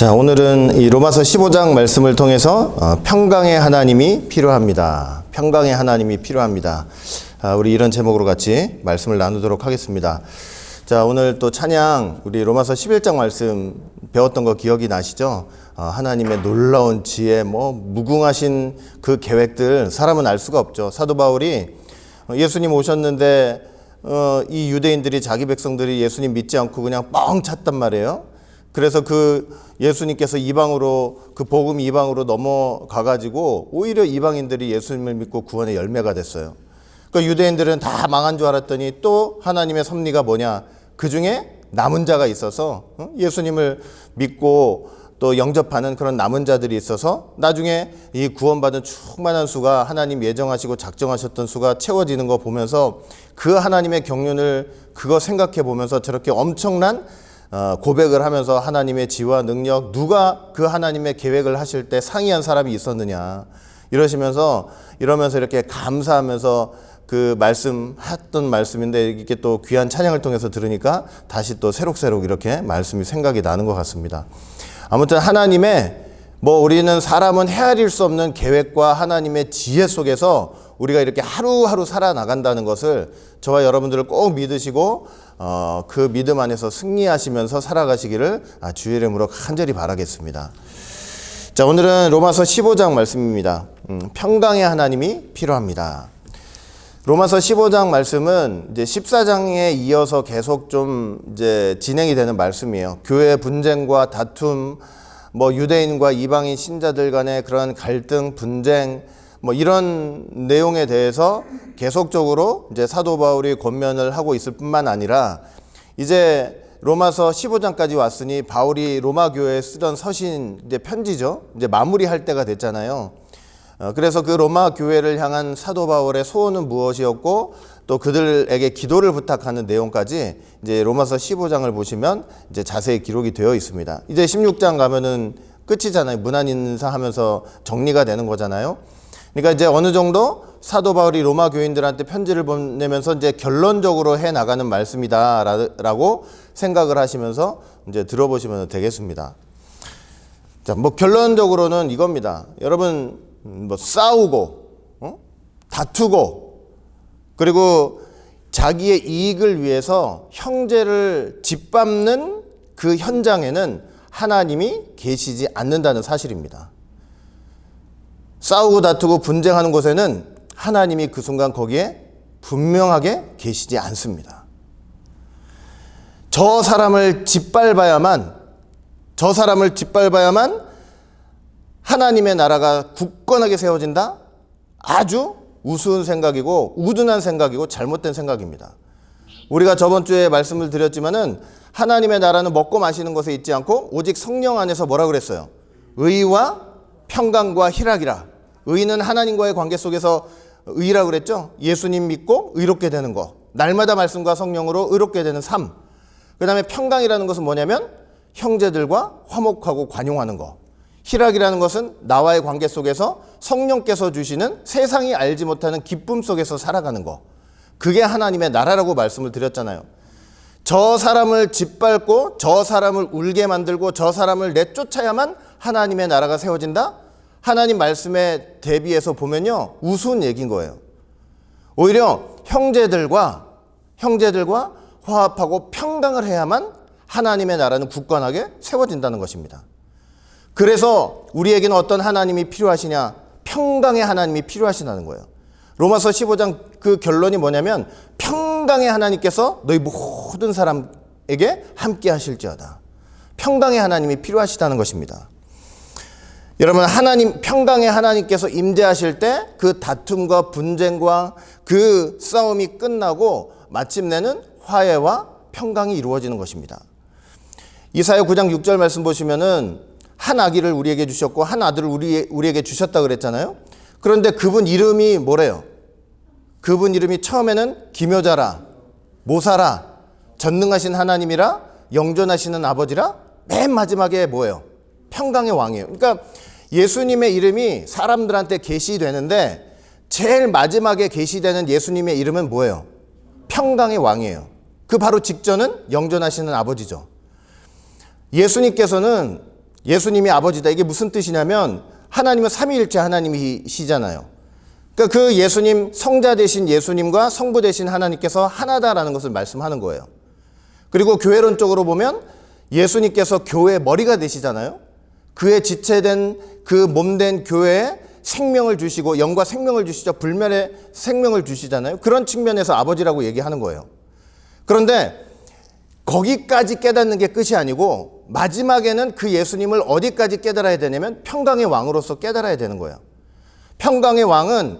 자, 오늘은 이 로마서 15장 말씀을 통해서 평강의 하나님이 필요합니다. 평강의 하나님이 필요합니다. 우리 이런 제목으로 같이 말씀을 나누도록 하겠습니다. 자, 오늘 또 찬양 우리 로마서 11장 말씀 배웠던 거 기억이 나시죠? 하나님의 놀라운 지혜, 무궁하신 그 계획들 사람은 알 수가 없죠. 사도 바울이 예수님 오셨는데 이 유대인들이 자기 백성들이 예수님 믿지 않고 그냥 뻥 찼단 말이에요. 그래서 그 예수님께서 이방으로 그 복음 이방으로 넘어가 가지고 오히려 이방인들이 예수님을 믿고 구원의 열매가 됐어요. 그러니까 유대인들은 다 망한 줄 알았더니 또 하나님의 섭리가 뭐냐? 그 중에 남은 자가 있어서 예수님을 믿고 또 영접하는 그런 남은 자들이 있어서 나중에 이 구원받은 충만한 수가 하나님 예정하시고 작정하셨던 수가 채워지는 거 보면서 그 하나님의 경륜을 그거 생각해 보면서 저렇게 엄청난 고백을 하면서 하나님의 지혜와 능력, 누가 그 하나님의 계획을 하실 때 상이한 사람이 있었느냐 이러면서 이렇게 감사하면서 그 했던 말씀인데 이게 또 귀한 찬양을 통해서 들으니까 다시 또 새록새록 이렇게 말씀이 생각이 나는 것 같습니다. 아무튼 하나님의 우리는 사람은 헤아릴 수 없는 계획과 하나님의 지혜 속에서 우리가 이렇게 하루하루 살아나간다는 것을 저와 여러분들을 꼭 믿으시고 그 믿음 안에서 승리하시면서 살아가시기를 주의 이름으로 간절히 바라겠습니다. 자, 오늘은 로마서 15장 말씀입니다. 평강의 하나님이 필요합니다. 로마서 15장 말씀은 이제 14장에 이어서 계속 좀 이제 진행이 되는 말씀이에요. 교회 분쟁과 다툼, 유대인과 이방인 신자들 간의 그런 갈등, 분쟁, 이런 내용에 대해서 계속적으로 이제 사도 바울이 권면을 하고 있을 뿐만 아니라 이제 로마서 15장까지 왔으니 바울이 로마 교회에 쓰던 서신 이제 편지죠. 이제 마무리할 때가 됐잖아요. 그래서 그 로마 교회를 향한 사도 바울의 소원은 무엇이었고 또 그들에게 기도를 부탁하는 내용까지 이제 로마서 15장을 보시면 이제 자세히 기록이 되어 있습니다. 이제 16장 가면은 끝이잖아요. 문안 인사하면서 정리가 되는 거잖아요. 그러니까 이제 어느 정도 사도 바울이 로마 교인들한테 편지를 보내면서 이제 결론적으로 해 나가는 말씀이다라고 생각을 하시면서 이제 들어보시면 되겠습니다. 자, 결론적으로는 이겁니다. 여러분, 싸우고, 다투고, 그리고 자기의 이익을 위해서 형제를 짓밟는 그 현장에는 하나님이 계시지 않는다는 사실입니다. 싸우고 다투고 분쟁하는 곳에는 하나님이 그 순간 거기에 분명하게 계시지 않습니다. 저 사람을 짓밟아야만 하나님의 나라가 굳건하게 세워진다? 아주 우스운 생각이고 우둔한 생각이고 잘못된 생각입니다. 우리가 저번 주에 말씀을 드렸지만은 하나님의 나라는 먹고 마시는 것에 있지 않고 오직 성령 안에서 뭐라 그랬어요? 의와 평강과 희락이라. 의는 하나님과의 관계 속에서 의라고 그랬죠? 예수님 믿고 의롭게 되는 거. 날마다 말씀과 성령으로 의롭게 되는 삶. 그 다음에 평강이라는 것은 뭐냐면 형제들과 화목하고 관용하는 거. 희락이라는 것은 나와의 관계 속에서 성령께서 주시는 세상이 알지 못하는 기쁨 속에서 살아가는 거. 그게 하나님의 나라라고 말씀을 드렸잖아요. 저 사람을 짓밟고 저 사람을 울게 만들고 저 사람을 내쫓아야만 하나님의 나라가 세워진다? 하나님 말씀에 대비해서 보면요, 우스운 얘기인 거예요. 오히려 형제들과 화합하고 평강을 해야만 하나님의 나라는 굳건하게 세워진다는 것입니다. 그래서 우리에게는 어떤 하나님이 필요하시냐? 평강의 하나님이 필요하시다는 거예요. 로마서 15장 그 결론이 뭐냐면 평강의 하나님께서 너희 모든 사람에게 함께 하실지어다. 평강의 하나님이 필요하시다는 것입니다. 여러분, 평강의 하나님께서 임재하실 때 그 다툼과 분쟁과 그 싸움이 끝나고 마침내는 화해와 평강이 이루어지는 것입니다. 이사야 9장 6절 말씀 보시면은 한 아기를 우리에게 주셨고 한 아들을 우리에게 주셨다 그랬잖아요. 그런데 그분 이름이 뭐래요? 그분 이름이 처음에는 기묘자라, 모사라, 전능하신 하나님이라, 영존하시는 아버지라, 맨 마지막에 뭐예요? 평강의 왕이에요. 그러니까 예수님의 이름이 사람들한테 계시되는데 제일 마지막에 계시되는 예수님의 이름은 뭐예요? 평강의 왕이에요. 그 바로 직전은 영존하시는 아버지죠. 예수님께서는 예수님이 아버지다. 이게 무슨 뜻이냐면 하나님은 삼위일체 하나님이시잖아요. 그러니까 그 예수님, 성자 되신 예수님과 성부 되신 하나님께서 하나다라는 것을 말씀하는 거예요. 그리고 교회론적으로 보면 예수님께서 교회의 머리가 되시잖아요. 그의 지체된 그 몸된 교회에 생명을 주시고 영과 생명을 주시죠. 불멸의 생명을 주시잖아요. 그런 측면에서 아버지라고 얘기하는 거예요. 그런데 거기까지 깨닫는 게 끝이 아니고 마지막에는 그 예수님을 어디까지 깨달아야 되냐면 평강의 왕으로서 깨달아야 되는 거예요. 평강의 왕은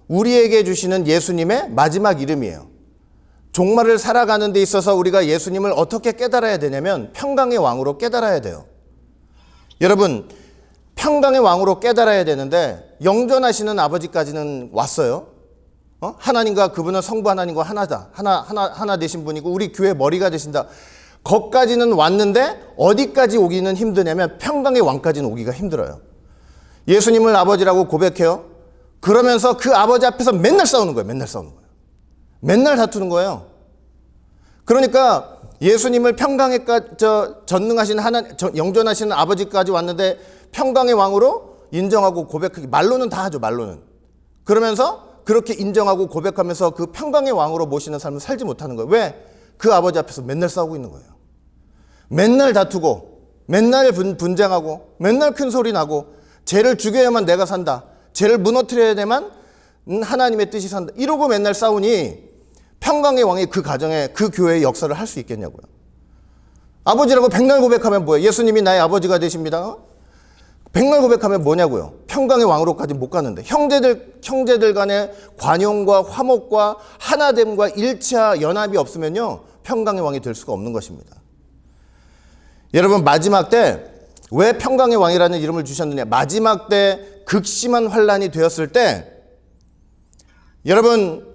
우리에게 주시는 예수님의 마지막 이름이에요. 종말을 살아가는 데 있어서 우리가 예수님을 어떻게 깨달아야 되냐면 평강의 왕으로 깨달아야 돼요. 여러분, 평강의 왕으로 깨달아야 되는데 영존하시는 아버지까지는 왔어요. 하나님과 그분은 성부 하나님과 하나다. 하나 되신 분이고 우리 교회 머리가 되신다. 거기까지는 왔는데 어디까지 오기는 힘드냐면 평강의 왕까지는 오기가 힘들어요. 예수님을 아버지라고 고백해요. 그러면서 그 아버지 앞에서 맨날 싸우는 거예요. 맨날 싸우는 거예요. 맨날 다투는 거예요. 그러니까 예수님을 평강에 전능하신 영존하시는 아버지까지 왔는데 평강의 왕으로 인정하고 고백하기, 말로는 다 하죠. 말로는. 그러면서 그렇게 인정하고 고백하면서 그 평강의 왕으로 모시는 삶을 살지 못하는 거예요. 왜? 그 아버지 앞에서 맨날 싸우고 있는 거예요. 맨날 다투고 맨날 분쟁하고 맨날 큰 소리 나고 쟤를 죽여야만 내가 산다. 쟤를 무너뜨려야만 하나님의 뜻이 산다. 이러고 맨날 싸우니 평강의 왕이 그 가정에 그 교회의 역사를 할 수 있겠냐고요. 아버지라고 백날 고백하면 뭐예요? 예수님이 나의 아버지가 되십니다. 백날 고백하면 뭐냐고요. 평강의 왕으로까지 못 가는데 형제들 간의 관용과 화목과 하나됨과 일치와 연합이 없으면요 평강의 왕이 될 수가 없는 것입니다. 여러분, 마지막 때 왜 평강의 왕이라는 이름을 주셨느냐. 마지막 때 극심한 환란이 되었을 때 여러분,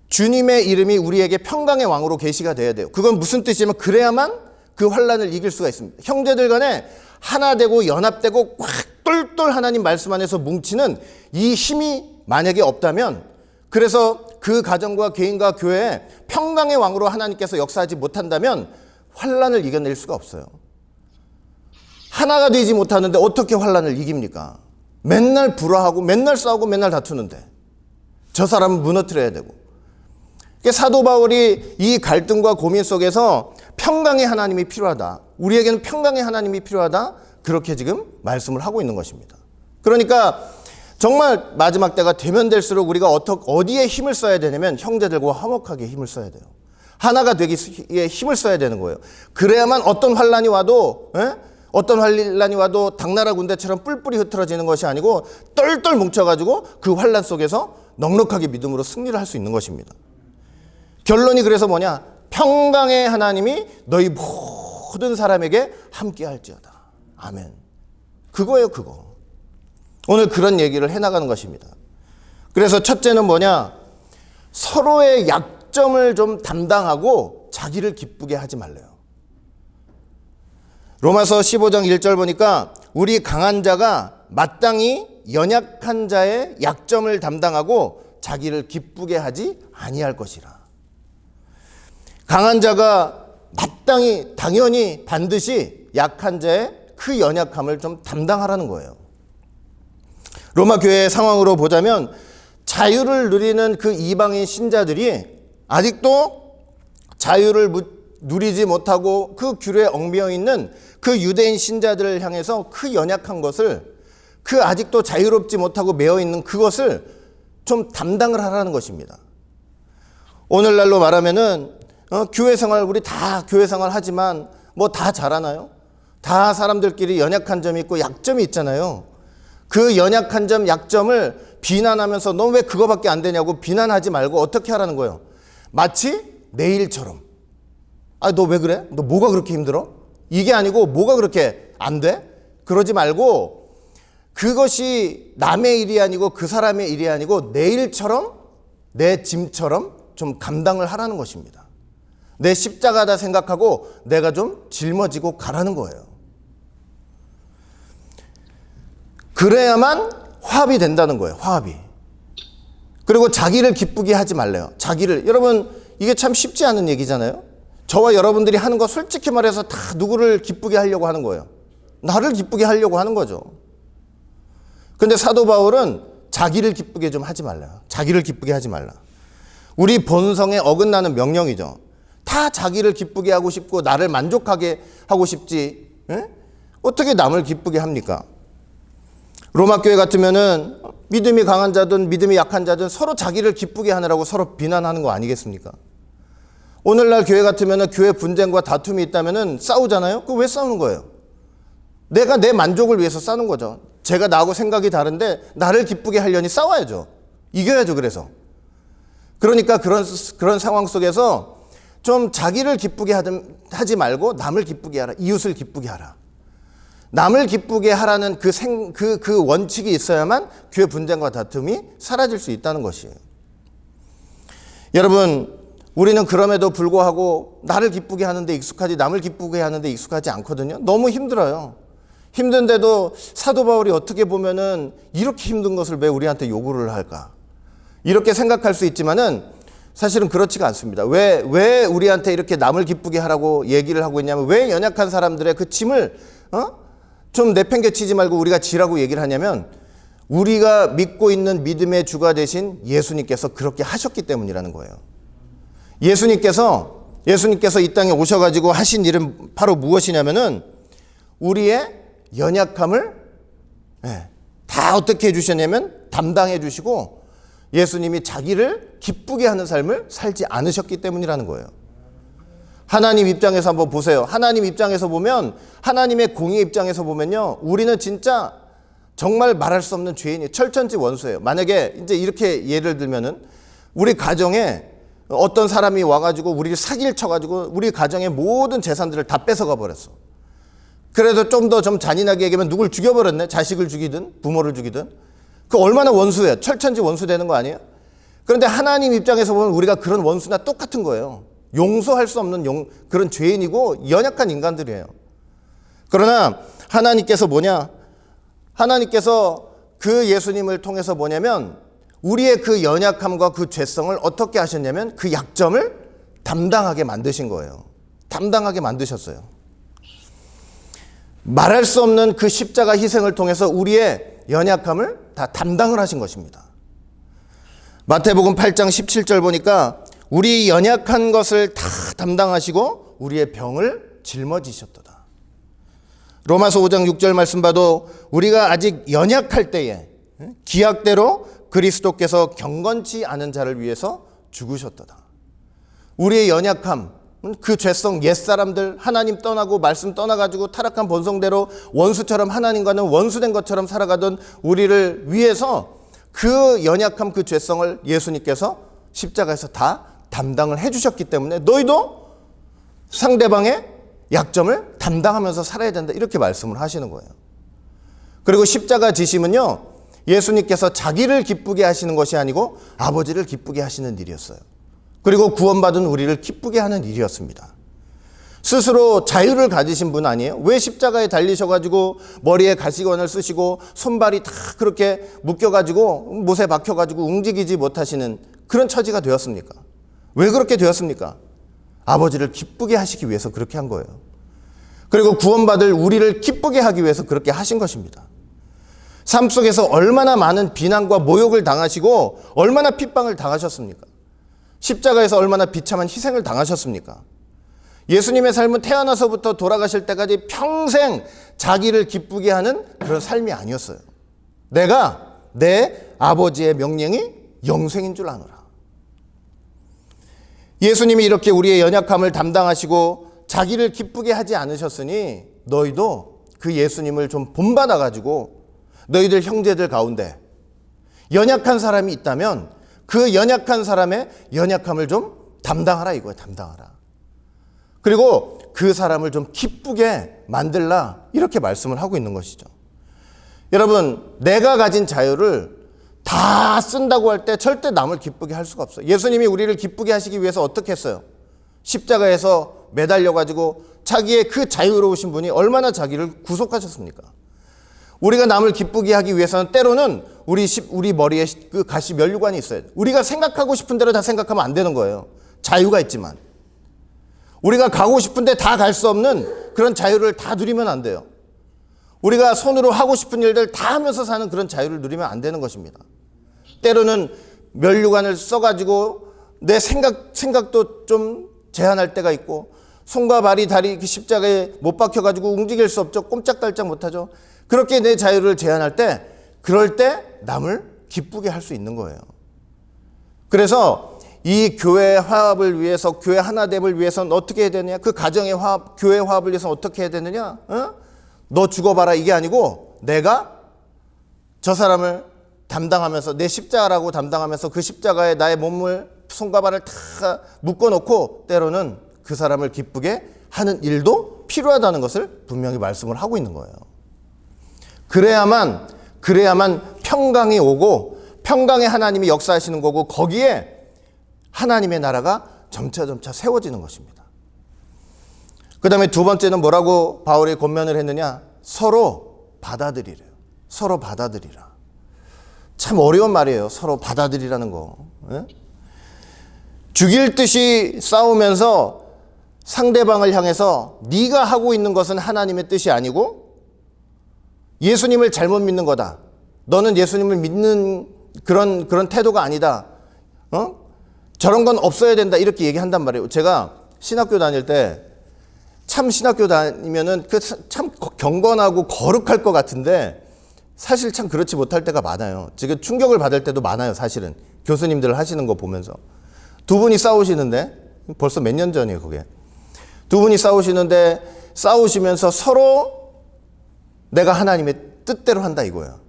주님의 이름이 우리에게 평강의 왕으로 계시가 돼야 돼요. 그건 무슨 뜻이냐면 그래야만 그 환란을 이길 수가 있습니다. 형제들 간에 하나 되고 연합되고 꽉 똘똘 하나님 말씀 안에서 뭉치는 이 힘이 만약에 없다면, 그래서 그 가정과 개인과 교회에 평강의 왕으로 하나님께서 역사하지 못한다면 환란을 이겨낼 수가 없어요. 하나가 되지 못하는데 어떻게 환란을 이깁니까? 맨날 불화하고 맨날 싸우고 맨날 다투는데 저 사람은 무너뜨려야 되고. 사도 바울이 이 갈등과 고민 속에서 평강의 하나님이 필요하다. 우리에게는 평강의 하나님이 필요하다. 그렇게 지금 말씀을 하고 있는 것입니다. 그러니까 정말 마지막 때가 되면 될수록 우리가 어디에 힘을 써야 되냐면 형제들과 화목하게 힘을 써야 돼요. 하나가 되기에 힘을 써야 되는 거예요. 그래야만 어떤 환란이 와도 당나라 군대처럼 뿔뿔이 흩어지는 것이 아니고 똘똘 뭉쳐가지고 그 환란 속에서 넉넉하게 믿음으로 승리를 할 수 있는 것입니다. 결론이 그래서 뭐냐? 평강의 하나님이 너희 모든 사람에게 함께 할지어다. 아멘. 그거예요, 그거. 오늘 그런 얘기를 해나가는 것입니다. 그래서 첫째는 뭐냐? 서로의 약점을 좀 담당하고 자기를 기쁘게 하지 말래요. 로마서 15장 1절 보니까 우리 강한 자가 마땅히 연약한 자의 약점을 담당하고 자기를 기쁘게 하지 아니할 것이라. 강한 자가 마땅히 당연히 반드시 약한 자의 그 연약함을 좀 담당하라는 거예요. 로마 교회의 상황으로 보자면 자유를 누리는 그 이방인 신자들이 아직도 자유를 누리지 못하고 그 귤에 얽매여 있는 그 유대인 신자들을 향해서 그 연약한 것을, 그 아직도 자유롭지 못하고 매여 있는 그것을 좀 담당을 하라는 것입니다. 오늘날로 말하면은 교회 생활, 우리 다 교회 생활 하지만 뭐 다 잘하나요? 다 사람들끼리 연약한 점이 있고 약점이 있잖아요. 그 연약한 점, 약점을 비난하면서 너 왜 그거밖에 안 되냐고 비난하지 말고 어떻게 하라는 거예요? 마치 내 일처럼. 아, 너 왜 그래? 너 뭐가 그렇게 힘들어? 이게 아니고 뭐가 그렇게 안 돼? 그러지 말고 그것이 남의 일이 아니고 그 사람의 일이 아니고 내 일처럼, 내 짐처럼 좀 감당을 하라는 것입니다. 내 십자가다 생각하고 내가 좀 짊어지고 가라는 거예요. 그래야만 화합이 된다는 거예요. 화합이. 그리고 자기를 기쁘게 하지 말래요. 자기를. 여러분, 이게 참 쉽지 않은 얘기잖아요. 저와 여러분들이 하는 거 솔직히 말해서 다 누구를 기쁘게 하려고 하는 거예요. 나를 기쁘게 하려고 하는 거죠. 근데 사도 바울은 자기를 기쁘게 좀 하지 말라. 자기를 기쁘게 하지 말라. 우리 본성에 어긋나는 명령이죠. 다 자기를 기쁘게 하고 싶고 나를 만족하게 하고 싶지. 에? 어떻게 남을 기쁘게 합니까? 로마 교회 같으면은 믿음이 강한 자든 믿음이 약한 자든 서로 자기를 기쁘게 하느라고 서로 비난하는 거 아니겠습니까? 오늘날 교회 같으면은 교회 분쟁과 다툼이 있다면은 싸우잖아요. 그거 왜 싸우는 거예요? 내가 내 만족을 위해서 싸우는 거죠. 제가 나하고 생각이 다른데 나를 기쁘게 하려니 싸워야죠. 이겨야죠. 그래서 그러니까 그런 상황 속에서 좀 자기를 기쁘게 하지 말고 남을 기쁘게 하라. 이웃을 기쁘게 하라. 남을 기쁘게 하라는 그 원칙이 있어야만 교회 분쟁과 다툼이 사라질 수 있다는 것이에요. 여러분, 우리는 그럼에도 불구하고 나를 기쁘게 하는데 익숙하지 남을 기쁘게 하는데 익숙하지 않거든요. 너무 힘들어요. 힘든데도 사도 바울이 어떻게 보면은 이렇게 힘든 것을 왜 우리한테 요구를 할까? 이렇게 생각할 수 있지만은 사실은 그렇지가 않습니다. 왜 우리한테 이렇게 남을 기쁘게 하라고 얘기를 하고 있냐면 왜 연약한 사람들의 그 짐을 좀 내팽개치지 말고 우리가 지라고 얘기를 하냐면 우리가 믿고 있는 믿음의 주가 되신 예수님께서 그렇게 하셨기 때문이라는 거예요. 예수님께서 이 땅에 오셔가지고 하신 일은 바로 무엇이냐면은 우리의 연약함을 다 어떻게 해주셨냐면 담당해 주시고 예수님이 자기를 기쁘게 하는 삶을 살지 않으셨기 때문이라는 거예요. 하나님 입장에서 한번 보세요. 하나님 입장에서 보면 하나님의 공의 입장에서 보면요. 우리는 진짜 정말 말할 수 없는 죄인이 철천지 원수예요. 만약에 이제 이렇게 예를 들면은 우리 가정에 어떤 사람이 와가지고 우리를 사기를 쳐가지고 우리 가정의 모든 재산들을 다 뺏어가 버렸어. 그래도 좀 더 잔인하게 얘기하면 누굴 죽여버렸네. 자식을 죽이든 부모를 죽이든. 그 얼마나 원수예요. 철천지 원수 되는 거 아니에요? 그런데 하나님 입장에서 보면 우리가 그런 원수나 똑같은 거예요. 용서할 수 없는 그런 죄인이고 연약한 인간들이에요. 그러나 하나님께서 하나님께서 그 예수님을 통해서 뭐냐면 우리의 그 연약함과 그 죄성을 어떻게 하셨냐면 그 약점을 담당하게 만드신 거예요. 담당하게 만드셨어요. 말할 수 없는 그 십자가 희생을 통해서 우리의 연약함을 다 담당을 하신 것입니다. 마태복음 8장 17절 보니까 우리 연약한 것을 다 담당하시고 우리의 병을 짊어지셨도다. 로마서 5장 6절 말씀 봐도 우리가 아직 연약할 때에 기약대로 그리스도께서 경건치 않은 자를 위해서 죽으셨도다. 우리의 연약함, 그 죄성, 옛사람들 하나님 떠나고 말씀 떠나가지고 타락한 본성대로 원수처럼 하나님과는 원수된 것처럼 살아가던 우리를 위해서 그 연약함, 그 죄성을 예수님께서 십자가에서 다 담당을 해주셨기 때문에 너희도 상대방의 약점을 담당하면서 살아야 된다. 이렇게 말씀을 하시는 거예요. 그리고 십자가 지심은요, 예수님께서 자기를 기쁘게 하시는 것이 아니고 아버지를 기쁘게 하시는 일이었어요. 그리고 구원받은 우리를 기쁘게 하는 일이었습니다. 스스로 자유를 가지신 분 아니에요? 왜 십자가에 달리셔가지고 머리에 가시관을 쓰시고 손발이 다 그렇게 묶여가지고 못에 박혀가지고 움직이지 못하시는 그런 처지가 되었습니까? 왜 그렇게 되었습니까? 아버지를 기쁘게 하시기 위해서 그렇게 한 거예요. 그리고 구원받을 우리를 기쁘게 하기 위해서 그렇게 하신 것입니다. 삶 속에서 얼마나 많은 비난과 모욕을 당하시고 얼마나 핍박을 당하셨습니까? 십자가에서 얼마나 비참한 희생을 당하셨습니까? 예수님의 삶은 태어나서부터 돌아가실 때까지 평생 자기를 기쁘게 하는 그런 삶이 아니었어요. 내가 내 아버지의 명령이 영생인 줄 아노라. 예수님이 이렇게 우리의 연약함을 담당하시고 자기를 기쁘게 하지 않으셨으니 너희도 그 예수님을 좀 본받아가지고 너희들 형제들 가운데 연약한 사람이 있다면 그 연약한 사람의 연약함을 좀 담당하라 이거예요. 담당하라. 그리고 그 사람을 좀 기쁘게 만들라 이렇게 말씀을 하고 있는 것이죠. 여러분, 내가 가진 자유를 다 쓴다고 할 때 절대 남을 기쁘게 할 수가 없어요. 예수님이 우리를 기쁘게 하시기 위해서 어떻게 했어요? 십자가에서 매달려가지고 자기의 그 자유로우신 분이 얼마나 자기를 구속하셨습니까? 우리가 남을 기쁘게 하기 위해서는 때로는 우리 머리에 그 가시 면류관이 있어야 돼요. 우리가 생각하고 싶은 대로 다 생각하면 안 되는 거예요. 자유가 있지만. 우리가 가고 싶은데 다 갈 수 없는 그런 자유를 다 누리면 안 돼요. 우리가 손으로 하고 싶은 일들 다 하면서 사는 그런 자유를 누리면 안 되는 것입니다. 때로는 면류관을 써가지고 내 생각도 좀 제한할 때가 있고, 손과 발이 다리 십자가에 못 박혀가지고 움직일 수 없죠. 꼼짝달짝 못하죠. 그렇게 내 자유를 제한할 때, 그럴 때 남을 기쁘게 할 수 있는 거예요. 그래서 이 교회 화합을 위해서, 교회 하나됨을 위해서는 어떻게 해야 되느냐? 그 가정의 화합, 교회 화합을 위해서 어떻게 해야 되느냐? 너 죽어봐라 이게 아니고, 내가 저 사람을 담당하면서, 내 십자가라고 담당하면서 그 십자가에 나의 몸을, 손과 발을 다 묶어놓고 때로는 그 사람을 기쁘게 하는 일도 필요하다는 것을 분명히 말씀을 하고 있는 거예요. 그래야만 평강이 오고, 평강의 하나님이 역사하시는 거고, 거기에 하나님의 나라가 점차 세워지는 것입니다. 그 다음에 두 번째는 뭐라고 바울이 권면을 했느냐? 서로 받아들이래요. 서로 받아들이라. 참 어려운 말이에요. 서로 받아들이라는 거. 죽일 듯이 싸우면서 상대방을 향해서 네가 하고 있는 것은 하나님의 뜻이 아니고 예수님을 잘못 믿는 거다. 너는 예수님을 믿는 그런 태도가 아니다. 저런 건 없어야 된다. 이렇게 얘기한단 말이에요. 제가 신학교 다닐 때 참 신학교 다니면은 참 경건하고 거룩할 것 같은데 사실 참 그렇지 못할 때가 많아요. 지금 충격을 받을 때도 많아요. 사실은 교수님들 하시는 거 보면서 두 분이 싸우시는데, 벌써 몇 년 전이에요. 그게 두 분이 싸우시는데 싸우시면서 서로 내가 하나님의 뜻대로 한다 이거예요.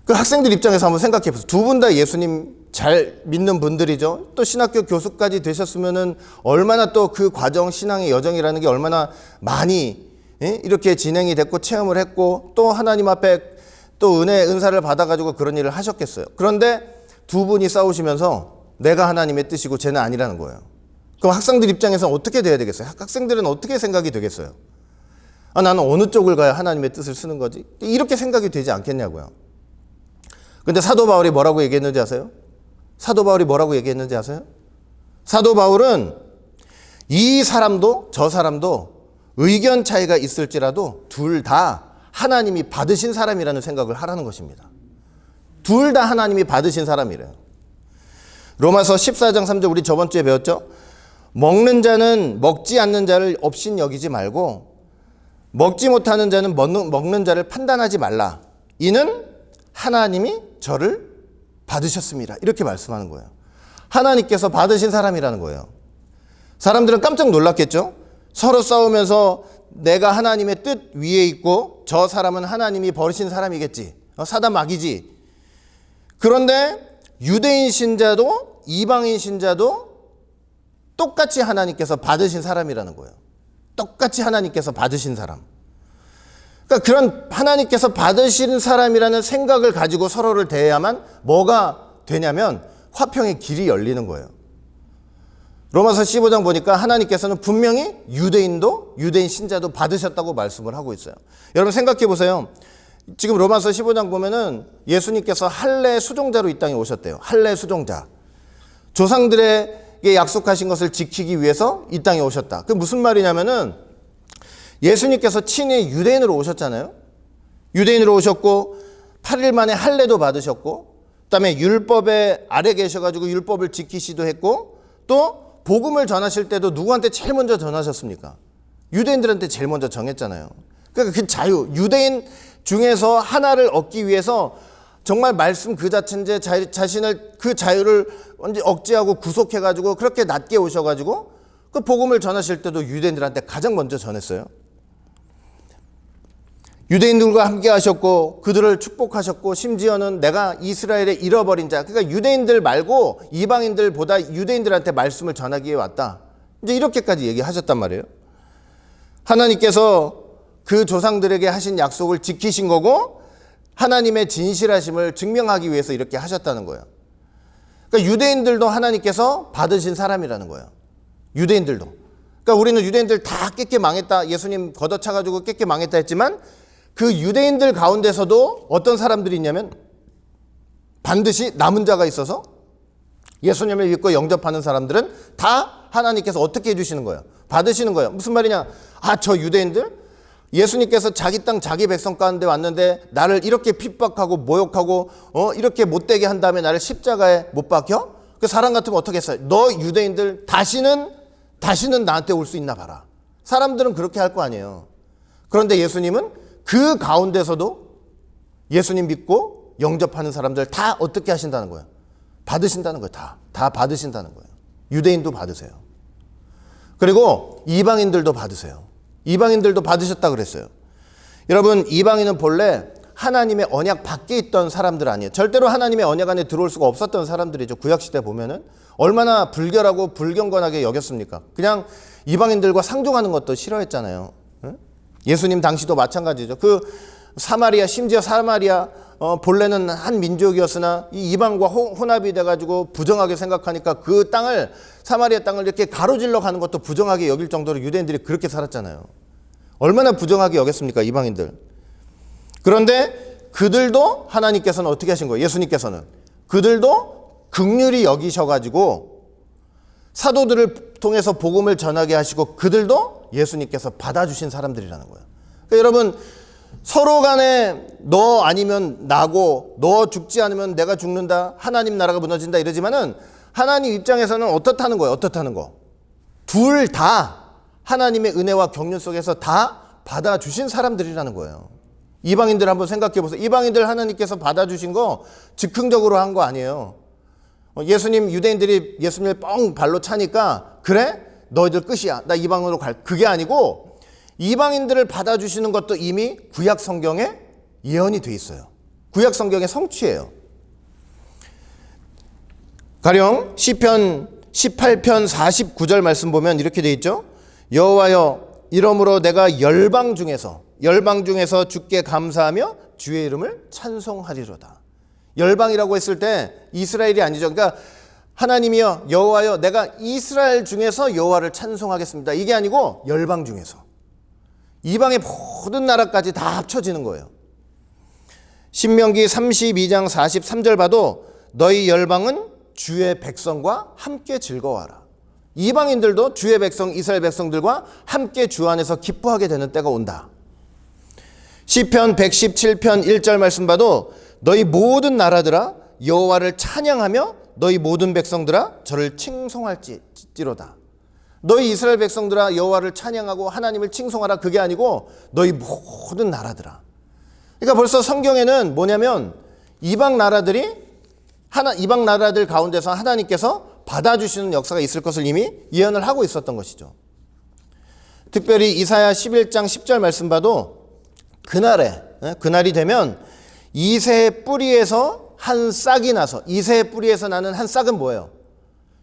그 학생들 입장에서 한번 생각해 보세요. 두 분 다 예수님 잘 믿는 분들이죠. 또 신학교 교수까지 되셨으면은 얼마나 또 그 과정, 신앙의 여정이라는 게 얼마나 많이 이렇게 진행이 됐고 체험을 했고 또 하나님 앞에 또 은사를 받아가지고 그런 일을 하셨겠어요. 그런데 두 분이 싸우시면서 내가 하나님의 뜻이고 쟤는 아니라는 거예요. 그럼 학생들 입장에서는 어떻게 돼야 되겠어요? 학생들은 어떻게 생각이 되겠어요? 나는 어느 쪽을 가야 하나님의 뜻을 쓰는 거지? 이렇게 생각이 되지 않겠냐고요. 근데 사도 바울이 뭐라고 얘기했는지 아세요? 사도 바울은 이 사람도 저 사람도 의견 차이가 있을지라도 둘 다 하나님이 받으신 사람이라는 생각을 하라는 것입니다. 둘 다 하나님이 받으신 사람이래요. 로마서 14장 3절 우리 저번 주에 배웠죠? 먹는 자는 먹지 않는 자를 업신 여기지 말고 먹지 못하는 자는 먹는 자를 판단하지 말라. 이는 하나님이 저를 받으셨습니다. 이렇게 말씀하는 거예요. 하나님께서 받으신 사람이라는 거예요. 사람들은 깜짝 놀랐겠죠? 서로 싸우면서 내가 하나님의 뜻 위에 있고 저 사람은 하나님이 버리신 사람이겠지. 사단 마귀지. 그런데 유대인 신자도 이방인 신자도 똑같이 하나님께서 받으신 사람이라는 거예요. 똑같이 하나님께서 받으신 사람. 그러니까 그런 하나님께서 받으신 사람이라는 생각을 가지고 서로를 대해야만 뭐가 되냐면 화평의 길이 열리는 거예요. 로마서 15장 보니까 하나님께서는 분명히 유대인 신자도 받으셨다고 말씀을 하고 있어요. 여러분 생각해 보세요. 지금 로마서 15장 보면은 예수님께서 할례 수종자로 이 땅에 오셨대요. 할례 수종자. 조상들에게 약속하신 것을 지키기 위해서 이 땅에 오셨다. 그게 무슨 말이냐면은 예수님께서 친히 유대인으로 오셨잖아요. 유대인으로 오셨고 8일 만에 할례도 받으셨고 그다음에 율법의 아래 계셔가지고 율법을 지키시도 했고 또 복음을 전하실 때도 누구한테 제일 먼저 전하셨습니까? 유대인들한테 제일 먼저 정했잖아요. 그러니까 그 자유, 유대인 중에서 하나를 얻기 위해서 정말 말씀 그 자체인데 자신을 그 자유를 억제하고 구속해가지고 그렇게 낮게 오셔가지고 그 복음을 전하실 때도 유대인들한테 가장 먼저 전했어요. 유대인들과 함께 하셨고 그들을 축복하셨고 심지어는 내가 이스라엘에 잃어버린 자, 그러니까 유대인들 말고 이방인들보다 유대인들한테 말씀을 전하기 위해 왔다. 이제 이렇게까지 얘기하셨단 말이에요. 하나님께서 그 조상들에게 하신 약속을 지키신 거고 하나님의 진실하심을 증명하기 위해서 이렇게 하셨다는 거예요. 그러니까 유대인들도 하나님께서 받으신 사람이라는 거예요. 유대인들도. 그러니까 우리는 유대인들 다 깨끗이 망했다. 예수님 걷어차가지고 깨끗이 망했다 했지만 그 유대인들 가운데서도 어떤 사람들이 있냐면 반드시 남은 자가 있어서 예수님을 믿고 영접하는 사람들은 다 하나님께서 어떻게 해주시는 거예요? 받으시는 거예요. 무슨 말이냐? 저 유대인들? 예수님께서 자기 땅 자기 백성 가운데 왔는데 나를 이렇게 핍박하고 모욕하고 이렇게 못되게 한 다음에 나를 십자가에 못 박혀? 그 사람 같으면 어떻게 했어요? 너 유대인들 다시는 나한테 올 수 있나 봐라. 사람들은 그렇게 할 거 아니에요. 그런데 예수님은 그 가운데서도 예수님 믿고 영접하는 사람들 다 어떻게 하신다는 거예요? 받으신다는 거예요. 다 받으신다는 거예요. 유대인도 받으세요. 그리고 이방인들도 받으세요. 이방인들도 받으셨다 그랬어요. 여러분, 이방인은 본래 하나님의 언약 밖에 있던 사람들 아니에요. 절대로 하나님의 언약 안에 들어올 수가 없었던 사람들이죠. 구약시대 보면은 얼마나 불결하고 불경건하게 여겼습니까? 그냥 이방인들과 상종하는 것도 싫어했잖아요. 예수님 당시도 마찬가지죠. 그 사마리아, 심지어 사마리아 본래는 한 민족이었으나 이 이방과 혼합이 돼가지고 부정하게 생각하니까 그 땅을, 사마리아 땅을 이렇게 가로질러 가는 것도 부정하게 여길 정도로 유대인들이 그렇게 살았잖아요. 얼마나 부정하게 여겼습니까, 이방인들. 그런데 그들도 하나님께서는 어떻게 하신 거예요? 예수님께서는 그들도 긍휼히 여기셔가지고 사도들을 통해서 복음을 전하게 하시고 그들도 예수님께서 받아주신 사람들이라는 거예요. 그러니까 여러분, 서로 간에 너 아니면 나고 너 죽지 않으면 내가 죽는다, 하나님 나라가 무너진다 이러지만은 하나님 입장에서는 어떻다는 거예요? 어떻다는 거? 둘 다 하나님의 은혜와 경륜 속에서 다 받아주신 사람들이라는 거예요. 이방인들 한번 생각해 보세요. 이방인들 하나님께서 받아주신 거 즉흥적으로 한 거 아니에요. 예수님, 유대인들이 예수님을 뻥 발로 차니까 그래? 너희들 끝이야. 나 이방으로 갈. 그게 아니고 이방인들을 받아주시는 것도 이미 구약 성경에 예언이 돼 있어요. 구약 성경의 성취예요. 가령 시편 18편 49절 말씀 보면 이렇게 돼 있죠. 여호와여, 이러므로 내가 열방 중에서 주께 감사하며 주의 이름을 찬송하리로다. 열방이라고 했을 때 이스라엘이 아니죠. 그러니까 하나님이여, 여호와여, 내가 이스라엘 중에서 여호와를 찬송하겠습니다. 이게 아니고 열방 중에서. 이방의 모든 나라까지 다 합쳐지는 거예요. 신명기 32장 43절 봐도 너희 열방은 주의 백성과 함께 즐거워하라. 이방인들도 주의 백성, 이스라엘 백성들과 함께 주 안에서 기뻐하게 되는 때가 온다. 시편 117편 1절 말씀 봐도 너희 모든 나라들아 여호와를 찬양하며 너희 모든 백성들아 저를 칭송할지로다. 너희 이스라엘 백성들아 여호와를 찬양하고 하나님을 칭송하라. 그게 아니고 너희 모든 나라들아. 그러니까 벌써 성경에는 뭐냐면 이방 나라들 가운데서 하나님께서 받아주시는 역사가 있을 것을 이미 예언을 하고 있었던 것이죠. 특별히 이사야 11장 10절 말씀 봐도 그날이 되면 이새의 뿌리에서 한 싹이 나서, 이새의 뿌리에서 나는 한 싹은 뭐예요?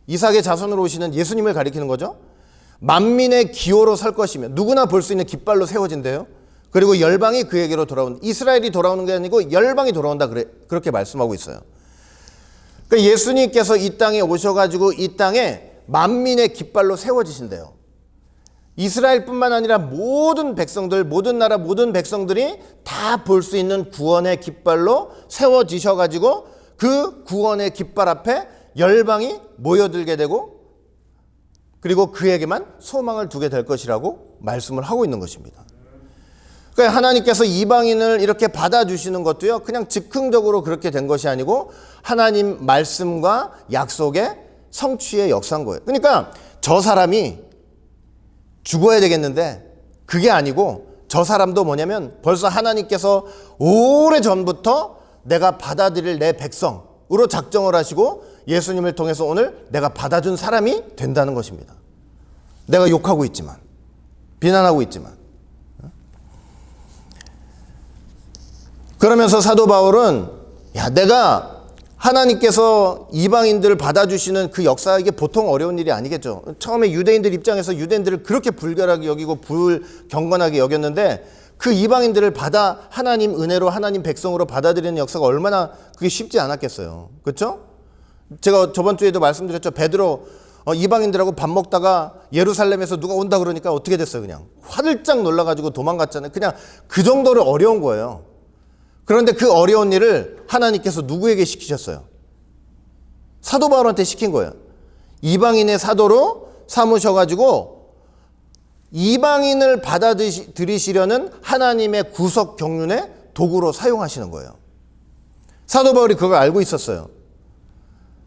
이삭의 자손으로 오시는 예수님을 가리키는 거죠. 만민의 기호로 설 것이며 누구나 볼 수 있는 깃발로 세워진대요. 그리고 열방이 그에게로 돌아온, 이스라엘이 돌아오는 게 아니고 열방이 돌아온다, 그렇게 말씀하고 있어요. 그러니까 예수님께서 이 땅에 오셔가지고 이 땅에 만민의 깃발로 세워지신대요. 이스라엘뿐만 아니라 모든 백성들, 모든 나라 모든 백성들이 다 볼 수 있는 구원의 깃발로 세워지셔가지고 그 구원의 깃발 앞에 열방이 모여들게 되고 그리고 그에게만 소망을 두게 될 것이라고 말씀을 하고 있는 것입니다. 그러니까 하나님께서 이방인을 이렇게 받아주시는 것도요, 그냥 즉흥적으로 그렇게 된 것이 아니고 하나님 말씀과 약속의 성취의 역사인 거예요. 그러니까 저 사람이 죽어야 되겠는데 그게 아니고 저 사람도 뭐냐면 벌써 하나님께서 오래전부터 내가 받아들일 내 백성으로 작정을 하시고 예수님을 통해서 오늘 내가 받아준 사람이 된다는 것입니다. 내가 욕하고 있지만, 비난하고 있지만. 그러면서 사도 바울은 내가 하나님께서 이방인들을 받아주시는 그 역사, 이게 보통 어려운 일이 아니겠죠. 처음에 유대인들 입장에서 유대인들을 그렇게 불결하게 여기고 불경건하게 여겼는데 그 이방인들을 받아 하나님 은혜로 하나님 백성으로 받아들이는 역사가 얼마나 그게 쉽지 않았겠어요. 그렇죠? 제가 저번 주에도 말씀드렸죠. 베드로 이방인들하고 밥 먹다가 예루살렘에서 누가 온다 그러니까 어떻게 됐어요? 그냥 화들짝 놀라가지고 도망갔잖아요. 그냥 그 정도로 어려운 거예요. 그런데 그 어려운 일을 하나님께서 누구에게 시키셨어요? 사도 바울한테 시킨 거예요. 이방인의 사도로 삼으셔가지고 이방인을 받아들이시려는 하나님의 구속 경륜의 도구로 사용하시는 거예요. 사도 바울이 그걸 알고 있었어요.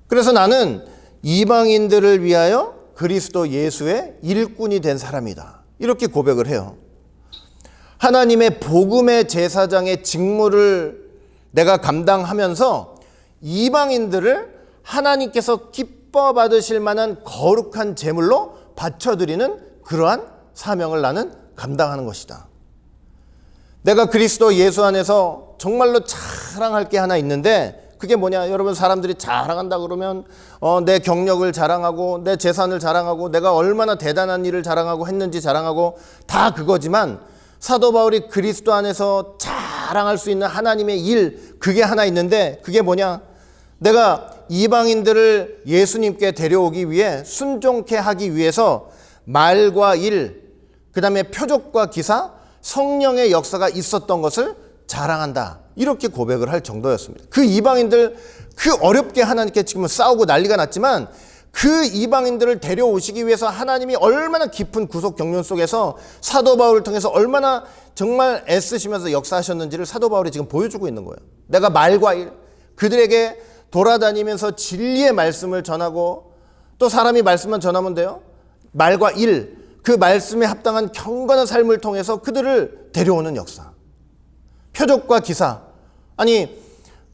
그래서 나는 이방인들을 위하여 그리스도 예수의 일꾼이 된 사람이다. 이렇게 고백을 해요. 하나님의 복음의 제사장의 직무를 내가 감당하면서 이방인들을 하나님께서 기뻐 받으실 만한 거룩한 제물로 바쳐드리는 그러한 사명을 나는 감당하는 것이다. 내가 그리스도 예수 안에서 정말로 자랑할 게 하나 있는데 그게 뭐냐? 여러분, 사람들이 자랑한다 그러면 내 경력을 자랑하고 내 재산을 자랑하고 내가 얼마나 대단한 일을 자랑하고 했는지 자랑하고 다 그거지만, 사도 바울이 그리스도 안에서 자랑할 수 있는 하나님의 일, 그게 하나 있는데 그게 뭐냐? 내가 이방인들을 예수님께 데려오기 위해 순종케 하기 위해서 말과 일, 그 다음에 표적과 기사, 성령의 역사가 있었던 것을 자랑한다. 이렇게 고백을 할 정도였습니다. 그 이방인들, 그 어렵게 하나님께 지금 싸우고 난리가 났지만 그 이방인들을 데려오시기 위해서 하나님이 얼마나 깊은 구속 경륜 속에서 사도 바울을 통해서 얼마나 정말 애쓰시면서 역사하셨는지를 사도 바울이 지금 보여주고 있는 거예요. 내가 말과 일, 그들에게 돌아다니면서 진리의 말씀을 전하고, 또 사람이 말씀만 전하면 돼요. 말과 일, 그 말씀에 합당한 경건한 삶을 통해서 그들을 데려오는 역사. 표적과 기사. 아니,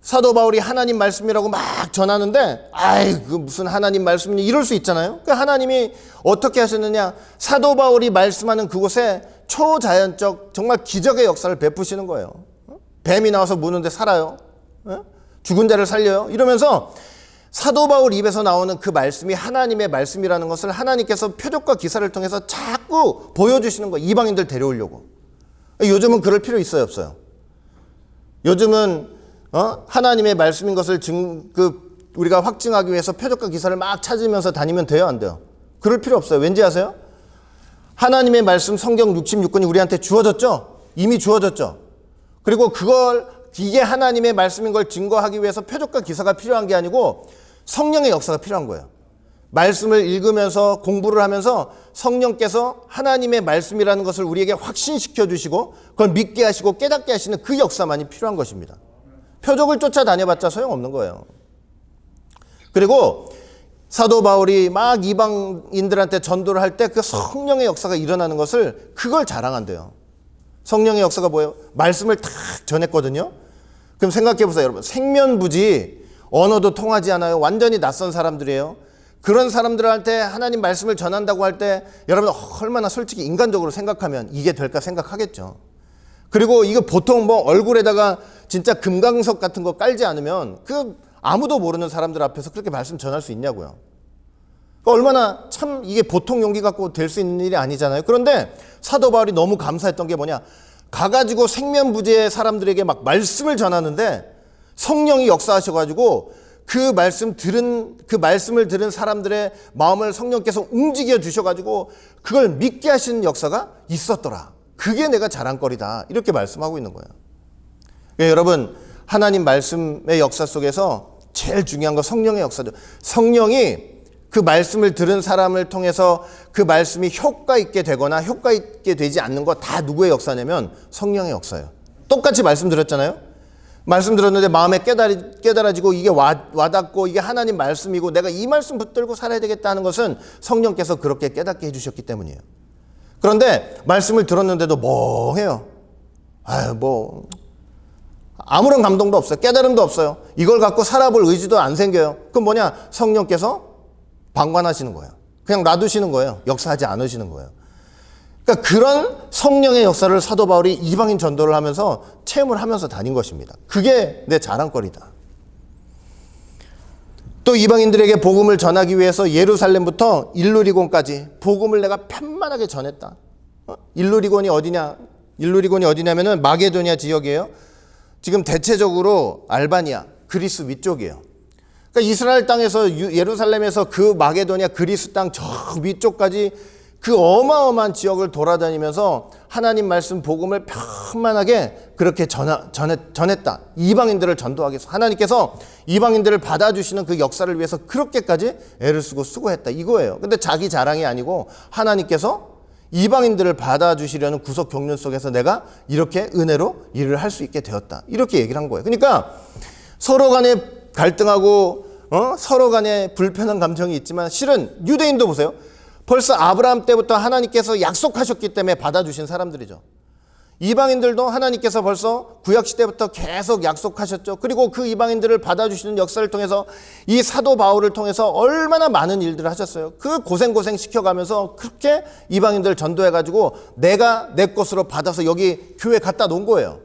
사도 바울이 하나님 말씀이라고 막 전하는데 아이, 그 무슨 하나님 말씀이니 이럴 수 있잖아요. 그 하나님이 어떻게 하셨느냐? 사도 바울이 말씀하는 그곳에 초자연적 정말 기적의 역사를 베푸시는 거예요. 뱀이 나와서 무는데 살아요. 죽은 자를 살려요. 이러면서 사도 바울 입에서 나오는 그 말씀이 하나님의 말씀이라는 것을 하나님께서 표적과 기사를 통해서 자꾸 보여주시는 거예요. 이방인들 데려오려고. 요즘은 그럴 필요 있어요, 없어요? 요즘은 하나님의 말씀인 것을 우리가 확증하기 위해서 표적과 기사를 막 찾으면서 다니면 돼요, 안 돼요? 그럴 필요 없어요. 왠지 아세요? 하나님의 말씀 성경 66권이 우리한테 주어졌죠? 이미 주어졌죠? 그리고 이게 하나님의 말씀인 걸 증거하기 위해서 표적과 기사가 필요한 게 아니고 성령의 역사가 필요한 거예요. 말씀을 읽으면서 공부를 하면서 성령께서 하나님의 말씀이라는 것을 우리에게 확신시켜 주시고 그걸 믿게 하시고 깨닫게 하시는 그 역사만이 필요한 것입니다. 표적을 쫓아다녀봤자 소용없는 거예요. 그리고 사도 바울이 막 이방인들한테 전도를 할 때 그 성령의 역사가 일어나는 것을, 그걸 자랑한대요. 성령의 역사가 뭐예요? 말씀을 탁 전했거든요. 그럼 생각해 보세요, 여러분. 생면부지, 언어도 통하지 않아요. 완전히 낯선 사람들이에요. 그런 사람들한테 하나님 말씀을 전한다고 할 때 여러분 얼마나 솔직히 인간적으로 생각하면 이게 될까 생각하겠죠. 그리고 이거 보통 뭐 얼굴에다가 진짜 금강석 같은 거 깔지 않으면 그 아무도 모르는 사람들 앞에서 그렇게 말씀 전할 수 있냐고요. 얼마나 참 이게 보통 용기 갖고 될 수 있는 일이 아니잖아요. 그런데 사도 바울이 너무 감사했던 게 뭐냐? 가가지고 생면부지의 사람들에게 막 말씀을 전하는데 성령이 역사하셔가지고 그 말씀을 들은 사람들의 마음을 성령께서 움직여 주셔가지고 그걸 믿게 하시는 역사가 있었더라. 그게 내가 자랑거리다. 이렇게 말씀하고 있는 거예요. 여러분, 하나님 말씀의 역사 속에서 제일 중요한 건 성령의 역사죠. 성령이 그 말씀을 들은 사람을 통해서 그 말씀이 효과 있게 되거나 효과 있게 되지 않는 거 다 누구의 역사냐면 성령의 역사예요. 똑같이 말씀드렸잖아요. 말씀 들었는데 마음에 깨달아지고 이게 와닿고 이게 하나님 말씀이고 내가 이 말씀 붙들고 살아야 되겠다는 것은 성령께서 그렇게 깨닫게 해주셨기 때문이에요. 그런데 말씀을 들었는데도 멍해요. 아무런 감동도 없어요. 깨달음도 없어요. 이걸 갖고 살아볼 의지도 안 생겨요. 그럼 뭐냐? 성령께서 방관하시는 거예요. 그냥 놔두시는 거예요. 역사하지 않으시는 거예요. 그러니까 그런 성령의 역사를 사도 바울이 이방인 전도를 하면서 체험을 하면서 다닌 것입니다. 그게 내 자랑거리다. 또 이방인들에게 복음을 전하기 위해서 예루살렘부터 일루리곤까지 복음을 내가 편만하게 전했다. 일루리곤이 어디냐면은 마게도니아 지역이에요. 지금 대체적으로 알바니아, 그리스 위쪽이에요. 그러니까 이스라엘 땅에서 예루살렘에서 그 마게도니아 그리스 땅 저 위쪽까지 그 어마어마한 지역을 돌아다니면서 하나님 말씀 복음을 편만하게 그렇게 전했다. 이방인들을 전도하기 위해서 하나님께서 이방인들을 받아주시는 그 역사를 위해서 그렇게까지 애를 쓰고 수고했다. 이거예요. 근데 자기 자랑이 아니고 하나님께서 이방인들을 받아주시려는 구속 경륜 속에서 내가 이렇게 은혜로 일을 할 수 있게 되었다. 이렇게 얘기를 한 거예요. 그러니까 서로 간에 갈등하고 서로 간에 불편한 감정이 있지만 실은 유대인도 보세요. 벌써 아브라함 때부터 하나님께서 약속하셨기 때문에 받아주신 사람들이죠. 이방인들도 하나님께서 벌써 구약시대부터 계속 약속하셨죠. 그리고 그 이방인들을 받아주시는 역사를 통해서 이 사도 바울을 통해서 얼마나 많은 일들을 하셨어요. 그 고생 시켜가면서 그렇게 이방인들 전도해가지고 내가 내 것으로 받아서 여기 교회 갖다 놓은 거예요.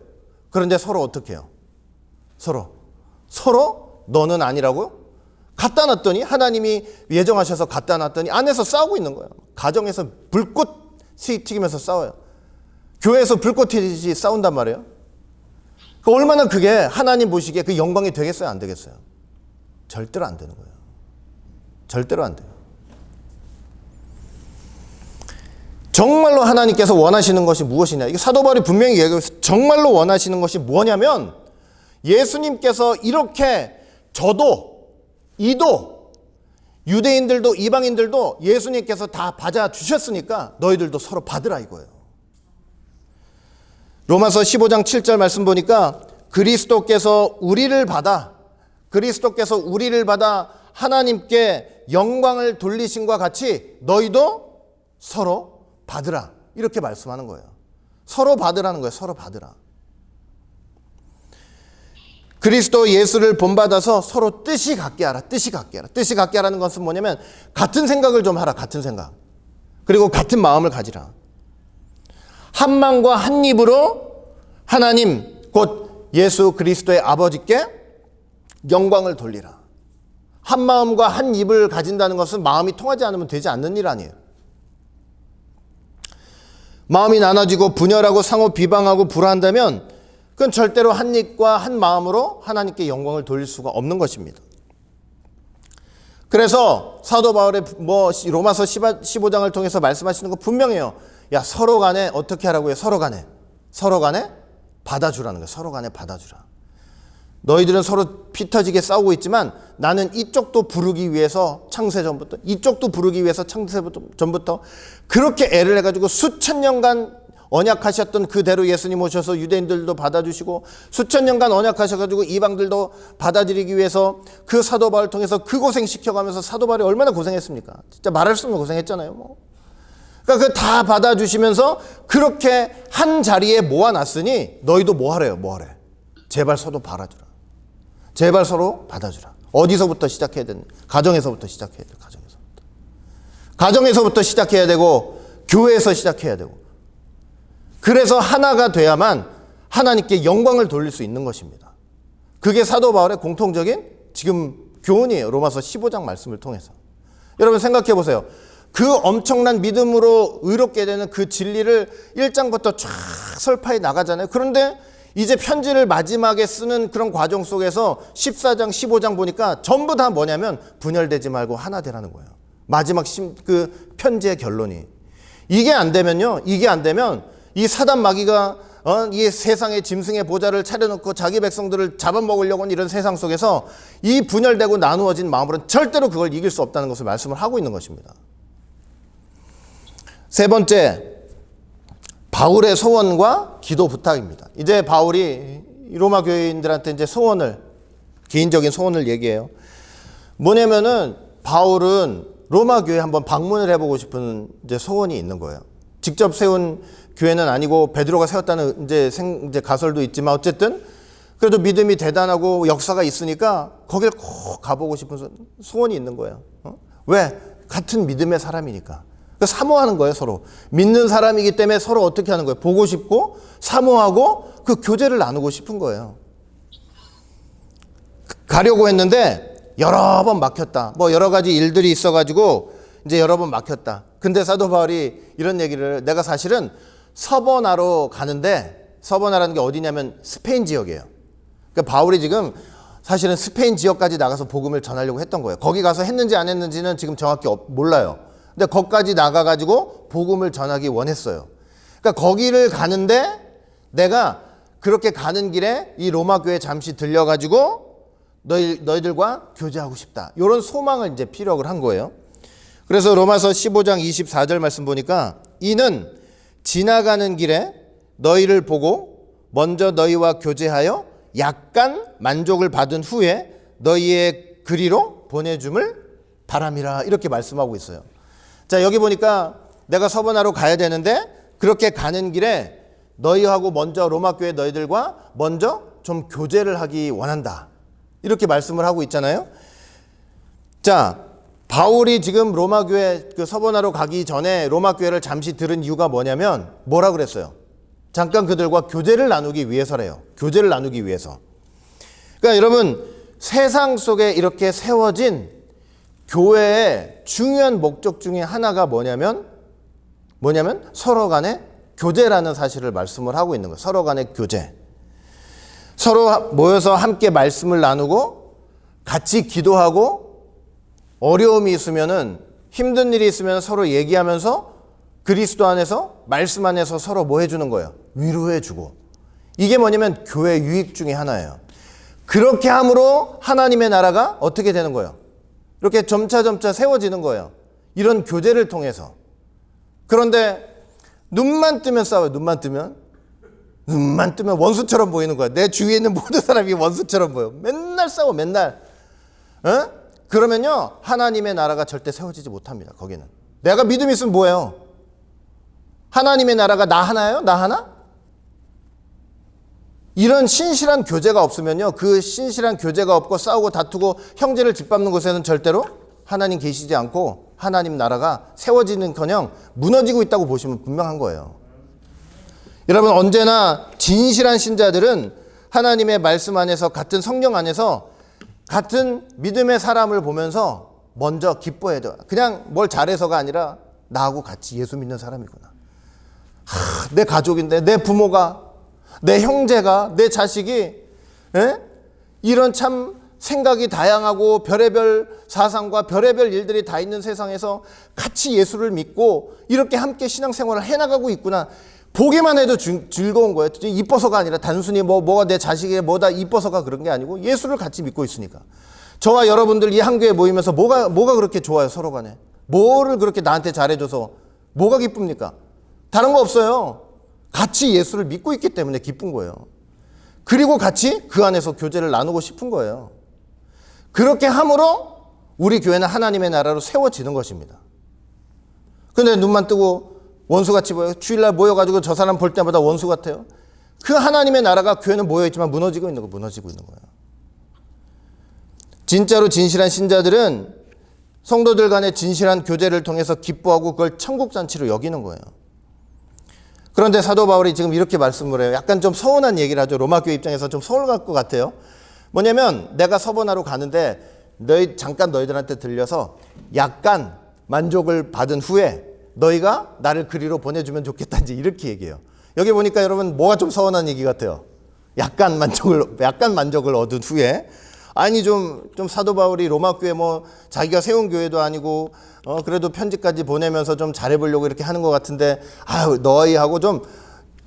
그런데 서로 어떻게 해요? 서로 너는 아니라고요? 갖다 놨더니 하나님이 예정하셔서 갖다 놨더니 안에서 싸우고 있는 거예요. 가정에서 불꽃이 튀기면서 싸워요. 교회에서 불꽃 튀듯이 싸운단 말이에요. 얼마나 그게 하나님 보시기에 그 영광이 되겠어요? 안 되겠어요? 절대로 안 되는 거예요. 절대로 안 돼요. 정말로 하나님께서 원하시는 것이 무엇이냐? 이게 사도 바울이 분명히 얘기해서 정말로 원하시는 것이 뭐냐면 예수님께서 이렇게 저도 이도 유대인들도 이방인들도 예수님께서 다 받아주셨으니까 너희들도 서로 받으라 이거예요. 로마서 15장 7절 말씀 보니까 그리스도께서 우리를 받아 하나님께 영광을 돌리신과 같이 너희도 서로 받으라 이렇게 말씀하는 거예요. 서로 받으라는 거예요. 서로 받으라. 그리스도 예수를 본받아서 서로 뜻이 같게 하라. 뜻이 같게 하라는 것은 뭐냐면 같은 생각을 좀 하라. 같은 생각. 그리고 같은 마음을 가지라. 한 마음과 한 입으로 하나님 곧 예수 그리스도의 아버지께 영광을 돌리라. 한 마음과 한 입을 가진다는 것은 마음이 통하지 않으면 되지 않는 일 아니에요. 마음이 나눠지고 분열하고 상호 비방하고 불화한다면 그건 절대로 한 입과 한 마음으로 하나님께 영광을 돌릴 수가 없는 것입니다. 그래서 사도 바울의 로마서 15장을 통해서 말씀하시는 거 분명해요. 야, 서로 간에 어떻게 하라고요? 서로 간에 받아주라는 거예요. 서로 간에 받아주라. 너희들은 서로 피 터지게 싸우고 있지만 나는 이쪽도 부르기 위해서 창세전부터 그렇게 애를 해가지고 수천 년간 언약하셨던 그대로 예수님 오셔서 유대인들도 받아주시고 수천 년간 언약하셔가지고 이방들도 받아들이기 위해서 그 사도 바울을 통해서 그 고생시켜가면서 사도 바울이 얼마나 고생했습니까? 진짜 말할 수 없는 고생했잖아요. 그러니까 그 다 받아주시면서 그렇게 한 자리에 모아놨으니 너희도 뭐 하래? 제발 서로 받아주라. 제발 서로 받아주라. 어디서부터 시작해야 되는? 가정에서부터 시작해야 돼요. 가정에서부터 시작해야 되고 교회에서 시작해야 되고 그래서 하나가 돼야만 하나님께 영광을 돌릴 수 있는 것입니다. 그게 사도 바울의 공통적인 지금 교훈이에요. 로마서 15장 말씀을 통해서. 여러분 생각해 보세요. 그 엄청난 믿음으로 의롭게 되는 그 진리를 1장부터 쫙 설파해 나가잖아요. 그런데 이제 편지를 마지막에 쓰는 그런 과정 속에서 14장, 15장 보니까 전부 다 뭐냐면 분열되지 말고 하나 되라는 거예요. 마지막 그 편지의 결론이. 이게 안 되면 이 사단 마귀가 이 세상의 짐승의 보좌를 차려놓고 자기 백성들을 잡아먹으려고 하는 이런 세상 속에서 이 분열되고 나누어진 마음으로는 절대로 그걸 이길 수 없다는 것을 말씀을 하고 있는 것입니다. 세 번째, 바울의 소원과 기도 부탁입니다. 이제 바울이 로마 교인들한테 이제 개인적인 소원을 얘기해요. 뭐냐면은 바울은 로마 교회에 한번 방문을 해보고 싶은 이제 소원이 있는 거예요. 직접 세운 교회는 아니고 베드로가 세웠다는 이제 가설도 있지만 어쨌든 그래도 믿음이 대단하고 역사가 있으니까 거길 꼭 가보고 싶은 소원이 있는 거예요. 왜? 같은 믿음의 사람이니까. 사모하는 거예요, 서로. 믿는 사람이기 때문에 서로 어떻게 하는 거예요? 보고 싶고 사모하고 그 교제를 나누고 싶은 거예요. 가려고 했는데 여러 번 막혔다. 여러 가지 일들이 있어가지고 이제 여러 번 막혔다. 근데 사도 바울이 이런 얘기를 내가 사실은 서버나로 가는데 서버나라는 게 어디냐면 스페인 지역이에요. 그러니까 바울이 지금 사실은 스페인 지역까지 나가서 복음을 전하려고 했던 거예요. 거기 가서 했는지 안 했는지는 지금 정확히 몰라요. 근데 거기까지 나가가지고 복음을 전하기 원했어요. 그러니까 거기를 가는데 내가 그렇게 가는 길에 이 로마 교회 잠시 들려가지고 너희들과 교제하고 싶다. 이런 소망을 이제 피력을 한 거예요. 그래서 로마서 15장 24절 말씀 보니까 이는 지나가는 길에 너희를 보고 먼저 너희와 교제하여 약간 만족을 받은 후에 너희의 그리로 보내줌을 바람이라. 이렇게 말씀하고 있어요. 자, 여기 보니까 내가 서번하러 가야 되는데 그렇게 가는 길에 너희하고 먼저 로마 교회 너희들과 먼저 좀 교제를 하기 원한다. 이렇게 말씀을 하고 있잖아요. 자, 바울이 지금 로마 교회 그 서번하러 가기 전에 로마 교회를 잠시 들은 이유가 뭐냐면 뭐라 그랬어요? 잠깐 그들과 교제를 나누기 위해서래요. 교제를 나누기 위해서. 그러니까 여러분, 세상 속에 이렇게 세워진 교회의 중요한 목적 중에 하나가 뭐냐면 서로 간의 교제라는 사실을 말씀을 하고 있는 거예요. 서로 간의 교제. 서로 모여서 함께 말씀을 나누고 같이 기도하고 어려움이 있으면은 힘든 일이 있으면 서로 얘기하면서 그리스도 안에서 말씀 안에서 서로 뭐 해주는 거예요? 위로해주고. 이게 뭐냐면 교회 유익 중에 하나예요. 그렇게 함으로 하나님의 나라가 어떻게 되는 거예요? 이렇게 점차 세워지는 거예요. 이런 교제를 통해서. 그런데 눈만 뜨면 싸워요. 눈만 뜨면 원수처럼 보이는 거야. 내 주위에 있는 모든 사람이 원수처럼 보여. 맨날 싸워, 맨날. 그러면요, 하나님의 나라가 절대 세워지지 못합니다. 거기는. 내가 믿음이 있으면 뭐예요? 하나님의 나라가 나 하나예요? 나 하나? 이런 신실한 교제가 없으면요, 그 신실한 교제가 없고 싸우고 다투고 형제를 짓밟는 곳에는 절대로 하나님 계시지 않고 하나님 나라가 세워지는커녕 무너지고 있다고 보시면 분명한 거예요. 여러분, 언제나 진실한 신자들은 하나님의 말씀 안에서 같은 성령 안에서 같은 믿음의 사람을 보면서 먼저 기뻐해야 돼요. 그냥 뭘 잘해서가 아니라 나하고 같이 예수 믿는 사람이구나. 내 가족인데, 내 부모가, 내 형제가, 내 자식이 이런 참 생각이 다양하고 별의별 사상과 별의별 일들이 다 있는 세상에서 같이 예수를 믿고 이렇게 함께 신앙생활을 해나가고 있구나. 보기만 해도 즐거운 거예요. 이뻐서가 아니라 단순히 뭐가 내 자식이 뭐다 이뻐서가 그런 게 아니고 예수를 같이 믿고 있으니까. 저와 여러분들 이 한교회 모이면서 뭐가 그렇게 좋아요, 서로 간에. 뭐를 그렇게 나한테 잘해줘서 뭐가 기쁩니까? 다른 거 없어요. 같이 예수를 믿고 있기 때문에 기쁜 거예요. 그리고 같이 그 안에서 교제를 나누고 싶은 거예요. 그렇게 함으로 우리 교회는 하나님의 나라로 세워지는 것입니다. 근데 눈만 뜨고 원수같이 보여요. 주일날 모여가지고 저 사람 볼 때마다 원수 같아요. 그 하나님의 나라가 교회는 모여있지만 무너지고 있는 거예요. 진짜로 진실한 신자들은 성도들 간의 진실한 교제를 통해서 기뻐하고 그걸 천국잔치로 여기는 거예요. 그런데 사도 바울이 지금 이렇게 말씀을 해요. 약간 좀 서운한 얘기를 하죠. 로마 교회 입장에서 좀 서운할 것 같아요. 뭐냐면 내가 서번하러 가는데 잠깐 너희들한테 들려서 약간 만족을 받은 후에 너희가 나를 그리로 보내주면 좋겠다. 이제 이렇게 얘기해요. 여기 보니까 여러분 뭐가 좀 서운한 얘기 같아요. 약간 만족을 얻은 후에. 아니 좀 사도 바울이 로마 교회 자기가 세운 교회도 아니고 그래도 편지까지 보내면서 좀 잘해보려고 이렇게 하는 것 같은데 너희하고 좀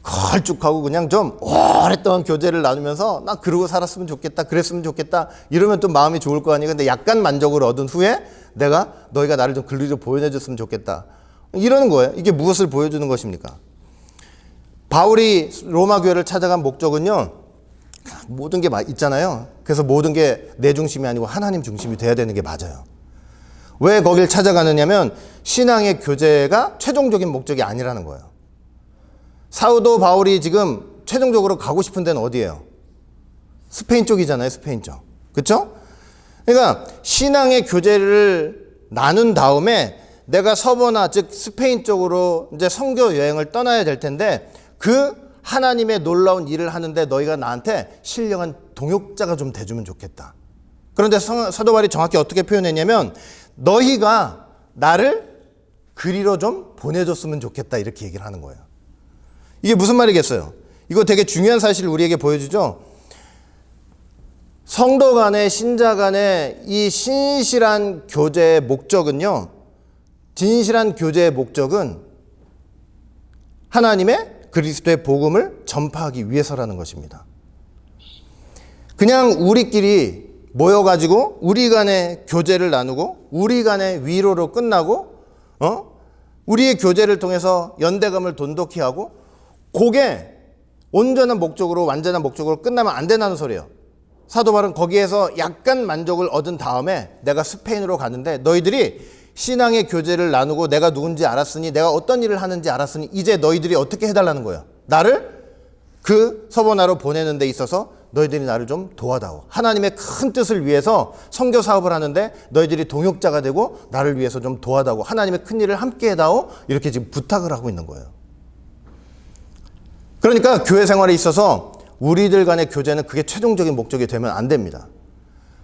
걸쭉하고 그냥 좀 오랫동안 교제를 나누면서 나 그러고 살았으면 좋겠다, 그랬으면 좋겠다 이러면 또 마음이 좋을 거 아니에요. 근데 약간 만족을 얻은 후에 너희가 나를 좀 그리로 보여줬으면 좋겠다 이러는 거예요. 이게 무엇을 보여주는 것입니까? 바울이 로마 교회를 찾아간 목적은요, 모든 게 있잖아요. 그래서 모든 게 내 중심이 아니고 하나님 중심이 돼야 되는 게 맞아요. 왜 거길 찾아가느냐면 신앙의 교제가 최종적인 목적이 아니라는 거예요. 사도 바울이 지금 최종적으로 가고 싶은 데는 어디예요? 스페인 쪽이잖아요. 스페인 쪽. 그렇죠? 그러니까 신앙의 교제를 나눈 다음에 내가 서버나 즉 스페인 쪽으로 이제 선교 여행을 떠나야 될 텐데 그 하나님의 놀라운 일을 하는데 너희가 나한테 신령한 동역자가 좀 돼주면 좋겠다. 그런데 사도 바울이 정확히 어떻게 표현했냐면 너희가 나를 그리로 좀 보내줬으면 좋겠다 이렇게 얘기를 하는 거예요. 이게 무슨 말이겠어요? 이거 되게 중요한 사실을 우리에게 보여주죠. 성도 간의 신자 간의 이 신실한 교제의 목적은요, 진실한 교제의 목적은 하나님의 그리스도의 복음을 전파하기 위해서라는 것입니다. 그냥 우리끼리 모여가지고 우리 간의 교제를 나누고 우리 간의 위로로 끝나고 우리의 교제를 통해서 연대감을 돈독히 하고 그게 온전한 목적으로 완전한 목적으로 끝나면 안 된다는 소리예요. 사도 바울은 거기에서 약간 만족을 얻은 다음에 내가 스페인으로 가는데 너희들이 신앙의 교제를 나누고 내가 누군지 알았으니 내가 어떤 일을 하는지 알았으니 이제 너희들이 어떻게 해달라는 거예요. 나를 그 서보나로 보내는 데 있어서 너희들이 나를 좀 도와다오. 하나님의 큰 뜻을 위해서 선교 사업을 하는데 너희들이 동역자가 되고 나를 위해서 좀 도와다오. 하나님의 큰 일을 함께 해다오. 이렇게 지금 부탁을 하고 있는 거예요. 그러니까 교회 생활에 있어서 우리들 간의 교제는 그게 최종적인 목적이 되면 안 됩니다.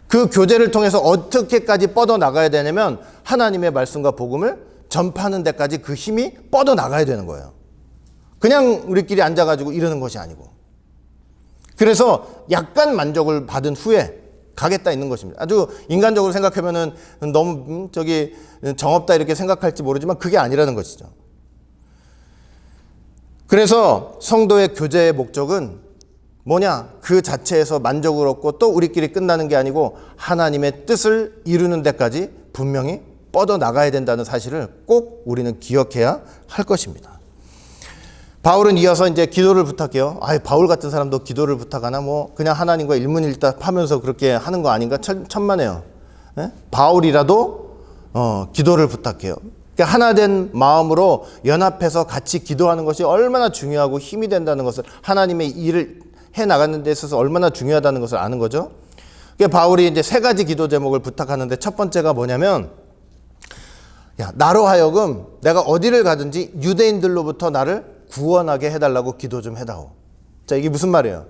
그 교제를 통해서 어떻게까지 뻗어나가야 되냐면 하나님의 말씀과 복음을 전파하는 데까지 그 힘이 뻗어나가야 되는 거예요. 그냥 우리끼리 앉아가지고 이러는 것이 아니고. 그래서 약간 만족을 받은 후에 가겠다 있는 것입니다. 아주 인간적으로 생각하면은 너무 정없다 이렇게 생각할지 모르지만 그게 아니라는 것이죠. 그래서 성도의 교제의 목적은 뭐냐? 그 자체에서 만족을 얻고 또 우리끼리 끝나는 게 아니고 하나님의 뜻을 이루는 데까지 분명히 뻗어나가야 된다는 사실을 꼭 우리는 기억해야 할 것입니다. 바울은 이어서 이제 기도를 부탁해요. 바울 같은 사람도 기도를 부탁하나? 뭐 그냥 하나님과 일문일답하면서 그렇게 하는 거 아닌가? 천만에요. 네? 바울이라도 기도를 부탁해요. 그러니까 하나 된 마음으로 연합해서 같이 기도하는 것이 얼마나 중요하고 힘이 된다는 것을 하나님의 일을 해 나가는 데 있어서 얼마나 중요하다는 것을 아는 거죠. 그러니까 바울이 이제 3가지 기도 제목을 부탁하는데 첫 번째가 뭐냐면 나로 하여금 내가 어디를 가든지 유대인들로부터 나를 구원하게 해달라고 기도 좀 해다오. 자, 이게 무슨 말이에요?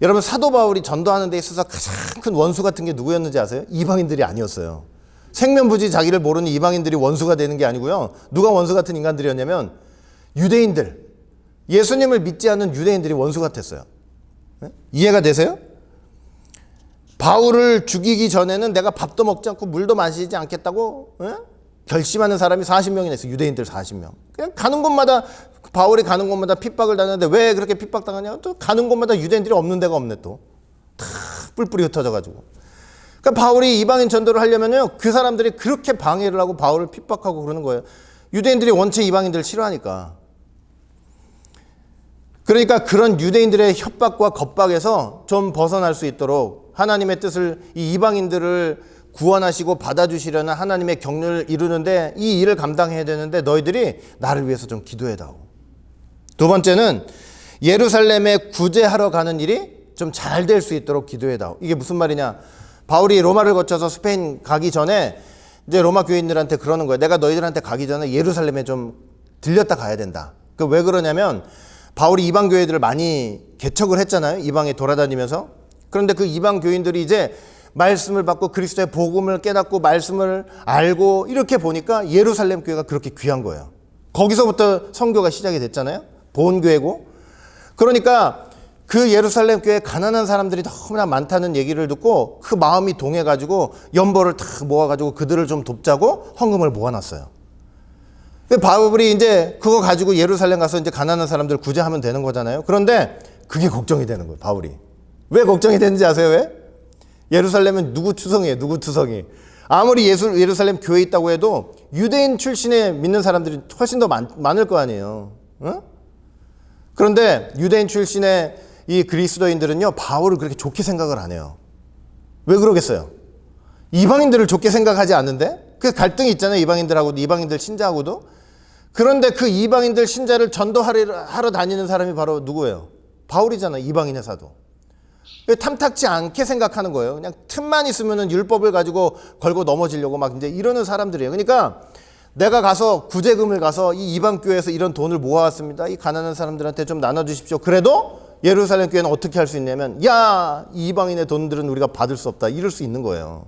여러분 사도 바울이 전도하는 데 있어서 가장 큰 원수 같은 게 누구였는지 아세요? 이방인들이 아니었어요. 생면부지 자기를 모르는 이방인들이 원수가 되는 게 아니고요. 누가 원수 같은 인간들이었냐면 유대인들, 예수님을 믿지 않는 유대인들이 원수 같았어요. 이해가 되세요? 바울을 죽이기 전에는 내가 밥도 먹지 않고 물도 마시지 않겠다고 결심하는 사람이 40명이나 있어요. 유대인들 40명. 그냥 가는 곳마다 바울이 가는 곳마다 핍박을 당하는데 왜 그렇게 핍박당하냐? 또 가는 곳마다 유대인들이 없는 데가 없네 또. 다 뿔뿔이 흩어져가지고. 그러니까 바울이 이방인 전도를 하려면요. 그 사람들이 그렇게 방해를 하고 바울을 핍박하고 그러는 거예요. 유대인들이 원체 이방인들을 싫어하니까. 그러니까 그런 유대인들의 협박과 겁박에서 좀 벗어날 수 있도록 하나님의 뜻을 이 이방인들을 구원하시고 받아주시려는 하나님의 경륜을 이루는데 이 일을 감당해야 되는데 너희들이 나를 위해서 좀 기도해다오. 두 번째는 예루살렘에 구제하러 가는 일이 좀 잘 될 수 있도록 기도해다오. 이게 무슨 말이냐? 바울이 로마를 거쳐서 스페인 가기 전에 이제 로마 교인들한테 그러는 거예요. 내가 너희들한테 가기 전에 예루살렘에 좀 들렸다 가야 된다. 그 왜 그러냐면 바울이 이방 교회들을 많이 개척을 했잖아요. 이방에 돌아다니면서. 그런데 그 이방 교인들이 이제 말씀을 받고 그리스도의 복음을 깨닫고 말씀을 알고 이렇게 보니까 예루살렘 교회가 그렇게 귀한 거예요. 거기서부터 선교가 시작이 됐잖아요. 본교회고. 그러니까 그 예루살렘 교회에 가난한 사람들이 너무나 많다는 얘기를 듣고 그 마음이 동해가지고 연보를 다 모아가지고 그들을 좀 돕자고 헌금을 모아놨어요. 바울이 이제 그거 가지고 예루살렘 가서 이제 가난한 사람들 구제하면 되는 거잖아요. 그런데 그게 걱정이 되는 거예요, 바울이. 왜 걱정이 되는지 아세요? 왜? 예루살렘은 누구 투성이에요, 누구 투성이. 아무리 예루살렘 교회에 있다고 해도 유대인 출신의 믿는 사람들이 훨씬 더 많을 거 아니에요. 응? 그런데 유대인 출신의 이 그리스도인들은요, 바울을 그렇게 좋게 생각을 안 해요. 왜 그러겠어요? 이방인들을 좋게 생각하지 않는데? 그 갈등이 있잖아요, 이방인들하고도, 이방인들 신자하고도. 그런데 그 이방인들 신자를 전도하러 다니는 사람이 바로 누구예요? 바울이잖아요, 이방인의 사도. 탐탁지 않게 생각하는 거예요. 그냥 틈만 있으면은 율법을 가지고 걸고 넘어지려고 막 이제 이러는 사람들이에요. 그러니까 내가 가서 구제금을 가서 이 이방 교회에서 이런 돈을 모아왔습니다. 이 가난한 사람들한테 좀 나눠주십시오. 그래도 예루살렘 교회는 어떻게 할 수 있냐면, 야, 이 이방인의 돈들은 우리가 받을 수 없다. 이럴 수 있는 거예요.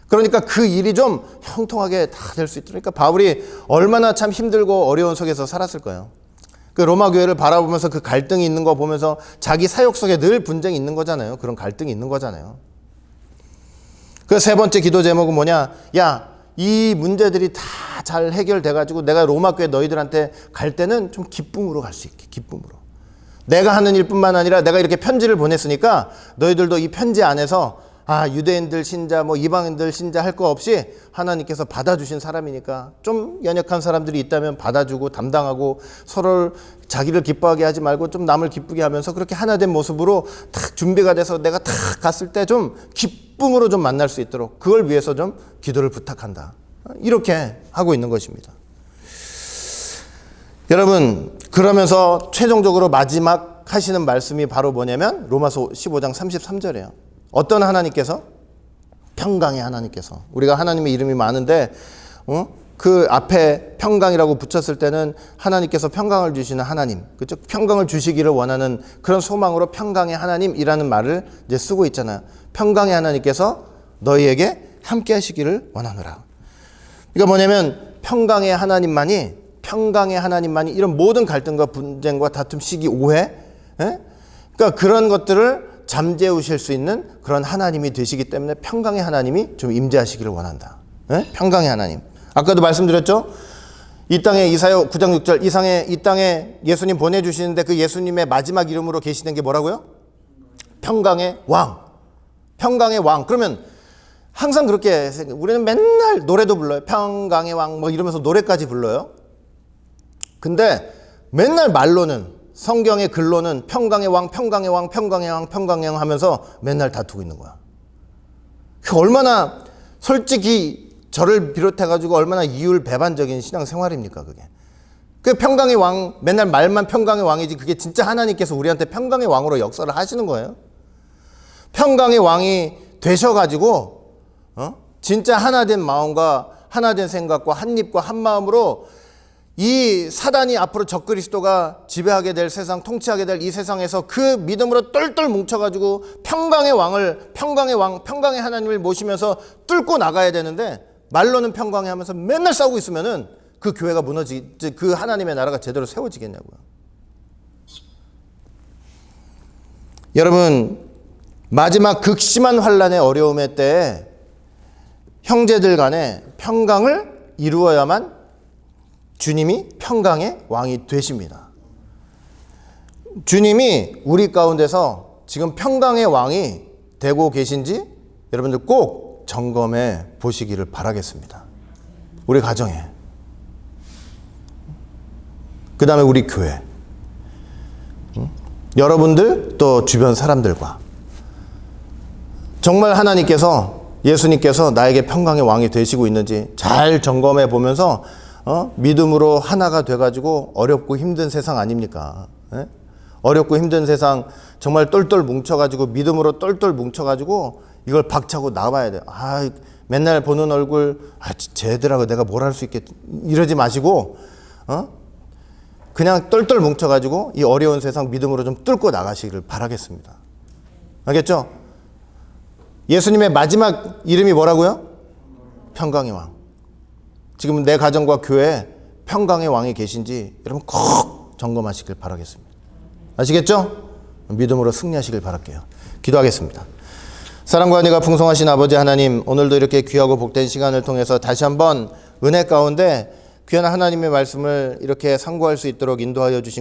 그러니까 그 일이 좀 형통하게 다 될 수 있도록. 그러니까 바울이 얼마나 참 힘들고 어려운 속에서 살았을 거예요. 그 로마 교회를 바라보면서 그 갈등이 있는 거 보면서 자기 사역 속에 늘 분쟁이 있는 거잖아요. 그런 갈등이 있는 거잖아요. 그 세 번째 기도 제목은 뭐냐? 야, 이 문제들이 다 잘 해결돼가지고 내가 로마 교회 너희들한테 갈 때는 좀 기쁨으로 갈 수 있게, 기쁨으로. 내가 하는 일뿐만 아니라 내가 이렇게 편지를 보냈으니까 너희들도 이 편지 안에서 유대인들 신자, 이방인들 신자 할 거 없이 하나님께서 받아주신 사람이니까 좀 연약한 사람들이 있다면 받아주고 담당하고 서로를 자기를 기뻐하게 하지 말고 좀 남을 기쁘게 하면서 그렇게 하나 된 모습으로 탁 준비가 돼서 내가 탁 갔을 때 좀 기쁨으로 좀 만날 수 있도록 그걸 위해서 좀 기도를 부탁한다. 이렇게 하고 있는 것입니다. 여러분, 그러면서 최종적으로 마지막 하시는 말씀이 바로 뭐냐면 로마서 15장 33절이에요. 어떤 하나님께서? 평강의 하나님께서. 우리가 하나님의 이름이 많은데 그 앞에 평강이라고 붙였을 때는 하나님께서 평강을 주시는 하나님, 그렇죠? 평강을 주시기를 원하는 그런 소망으로 평강의 하나님이라는 말을 이제 쓰고 있잖아요. 평강의 하나님께서 너희에게 함께 하시기를 원하노라. 그러니까 뭐냐면 평강의 하나님만이 이런 모든 갈등과 분쟁과 다툼, 시기, 오해, 그러니까 그런 것들을 잠재우실 수 있는 그런 하나님이 되시기 때문에 평강의 하나님이 좀 임재하시기를 원한다. 평강의 하나님. 아까도 말씀드렸죠? 이 땅에 이사야 9장 6절 이 땅에 예수님 보내주시는데 그 예수님의 마지막 이름으로 계시는 게 뭐라고요? 평강의 왕. 평강의 왕. 그러면 항상 그렇게 우리는 맨날 노래도 불러요. 평강의 왕 이러면서 노래까지 불러요. 근데 맨날 말로는 성경의 글로는 평강의 왕, 평강의 왕, 평강의 왕, 평강의 왕 하면서 맨날 다투고 있는 거야. 얼마나 솔직히 저를 비롯해가지고 얼마나 이율배반적인 신앙생활입니까 그게. 그 평강의 왕, 맨날 말만 평강의 왕이지 그게 진짜 하나님께서 우리한테 평강의 왕으로 역사를 하시는 거예요. 평강의 왕이 되셔가지고 진짜 하나 된 마음과 하나 된 생각과 한 입과 한 마음으로 이 사단이 앞으로 적그리스도가 지배하게 될 세상, 통치하게 될 이 세상에서 그 믿음으로 똘똘 뭉쳐가지고 평강의 왕을, 평강의 왕, 평강의 하나님을 모시면서 뚫고 나가야 되는데 말로는 평강해 하면서 맨날 싸우고 있으면은 그 교회가 그 하나님의 나라가 제대로 세워지겠냐고요. 여러분, 마지막 극심한 환난의 어려움의 때에 형제들 간에 평강을 이루어야만 주님이 평강의 왕이 되십니다. 주님이 우리 가운데서 지금 평강의 왕이 되고 계신지 여러분들 꼭 점검해 보시기를 바라겠습니다. 우리 가정에, 그 다음에 우리 교회, 여러분들 또 주변 사람들과 정말 하나님께서, 예수님께서 나에게 평강의 왕이 되시고 있는지 잘 점검해 보면서 믿음으로 하나가 돼가지고 어렵고 힘든 세상 아닙니까? 어렵고 힘든 세상 정말 똘똘 뭉쳐가지고 믿음으로 똘똘 뭉쳐가지고 이걸 박차고 나와야 돼요. 맨날 보는 얼굴 쟤들하고 내가 뭘 할 수 있겠지 이러지 마시고 그냥 똘똘 뭉쳐가지고 이 어려운 세상 믿음으로 좀 뚫고 나가시기를 바라겠습니다. 알겠죠? 예수님의 마지막 이름이 뭐라고요? 평강의 왕. 지금 내 가정과 교회에 평강의 왕이 계신지 여러분 꼭 점검하시길 바라겠습니다. 아시겠죠? 믿음으로 승리하시길 바랄게요. 기도하겠습니다. 사랑과 은혜가 풍성하신 아버지 하나님, 오늘도 이렇게 귀하고 복된 시간을 통해서 다시 한번 은혜 가운데 귀한 하나님의 말씀을 이렇게 상고할 수 있도록 인도하여 주신 것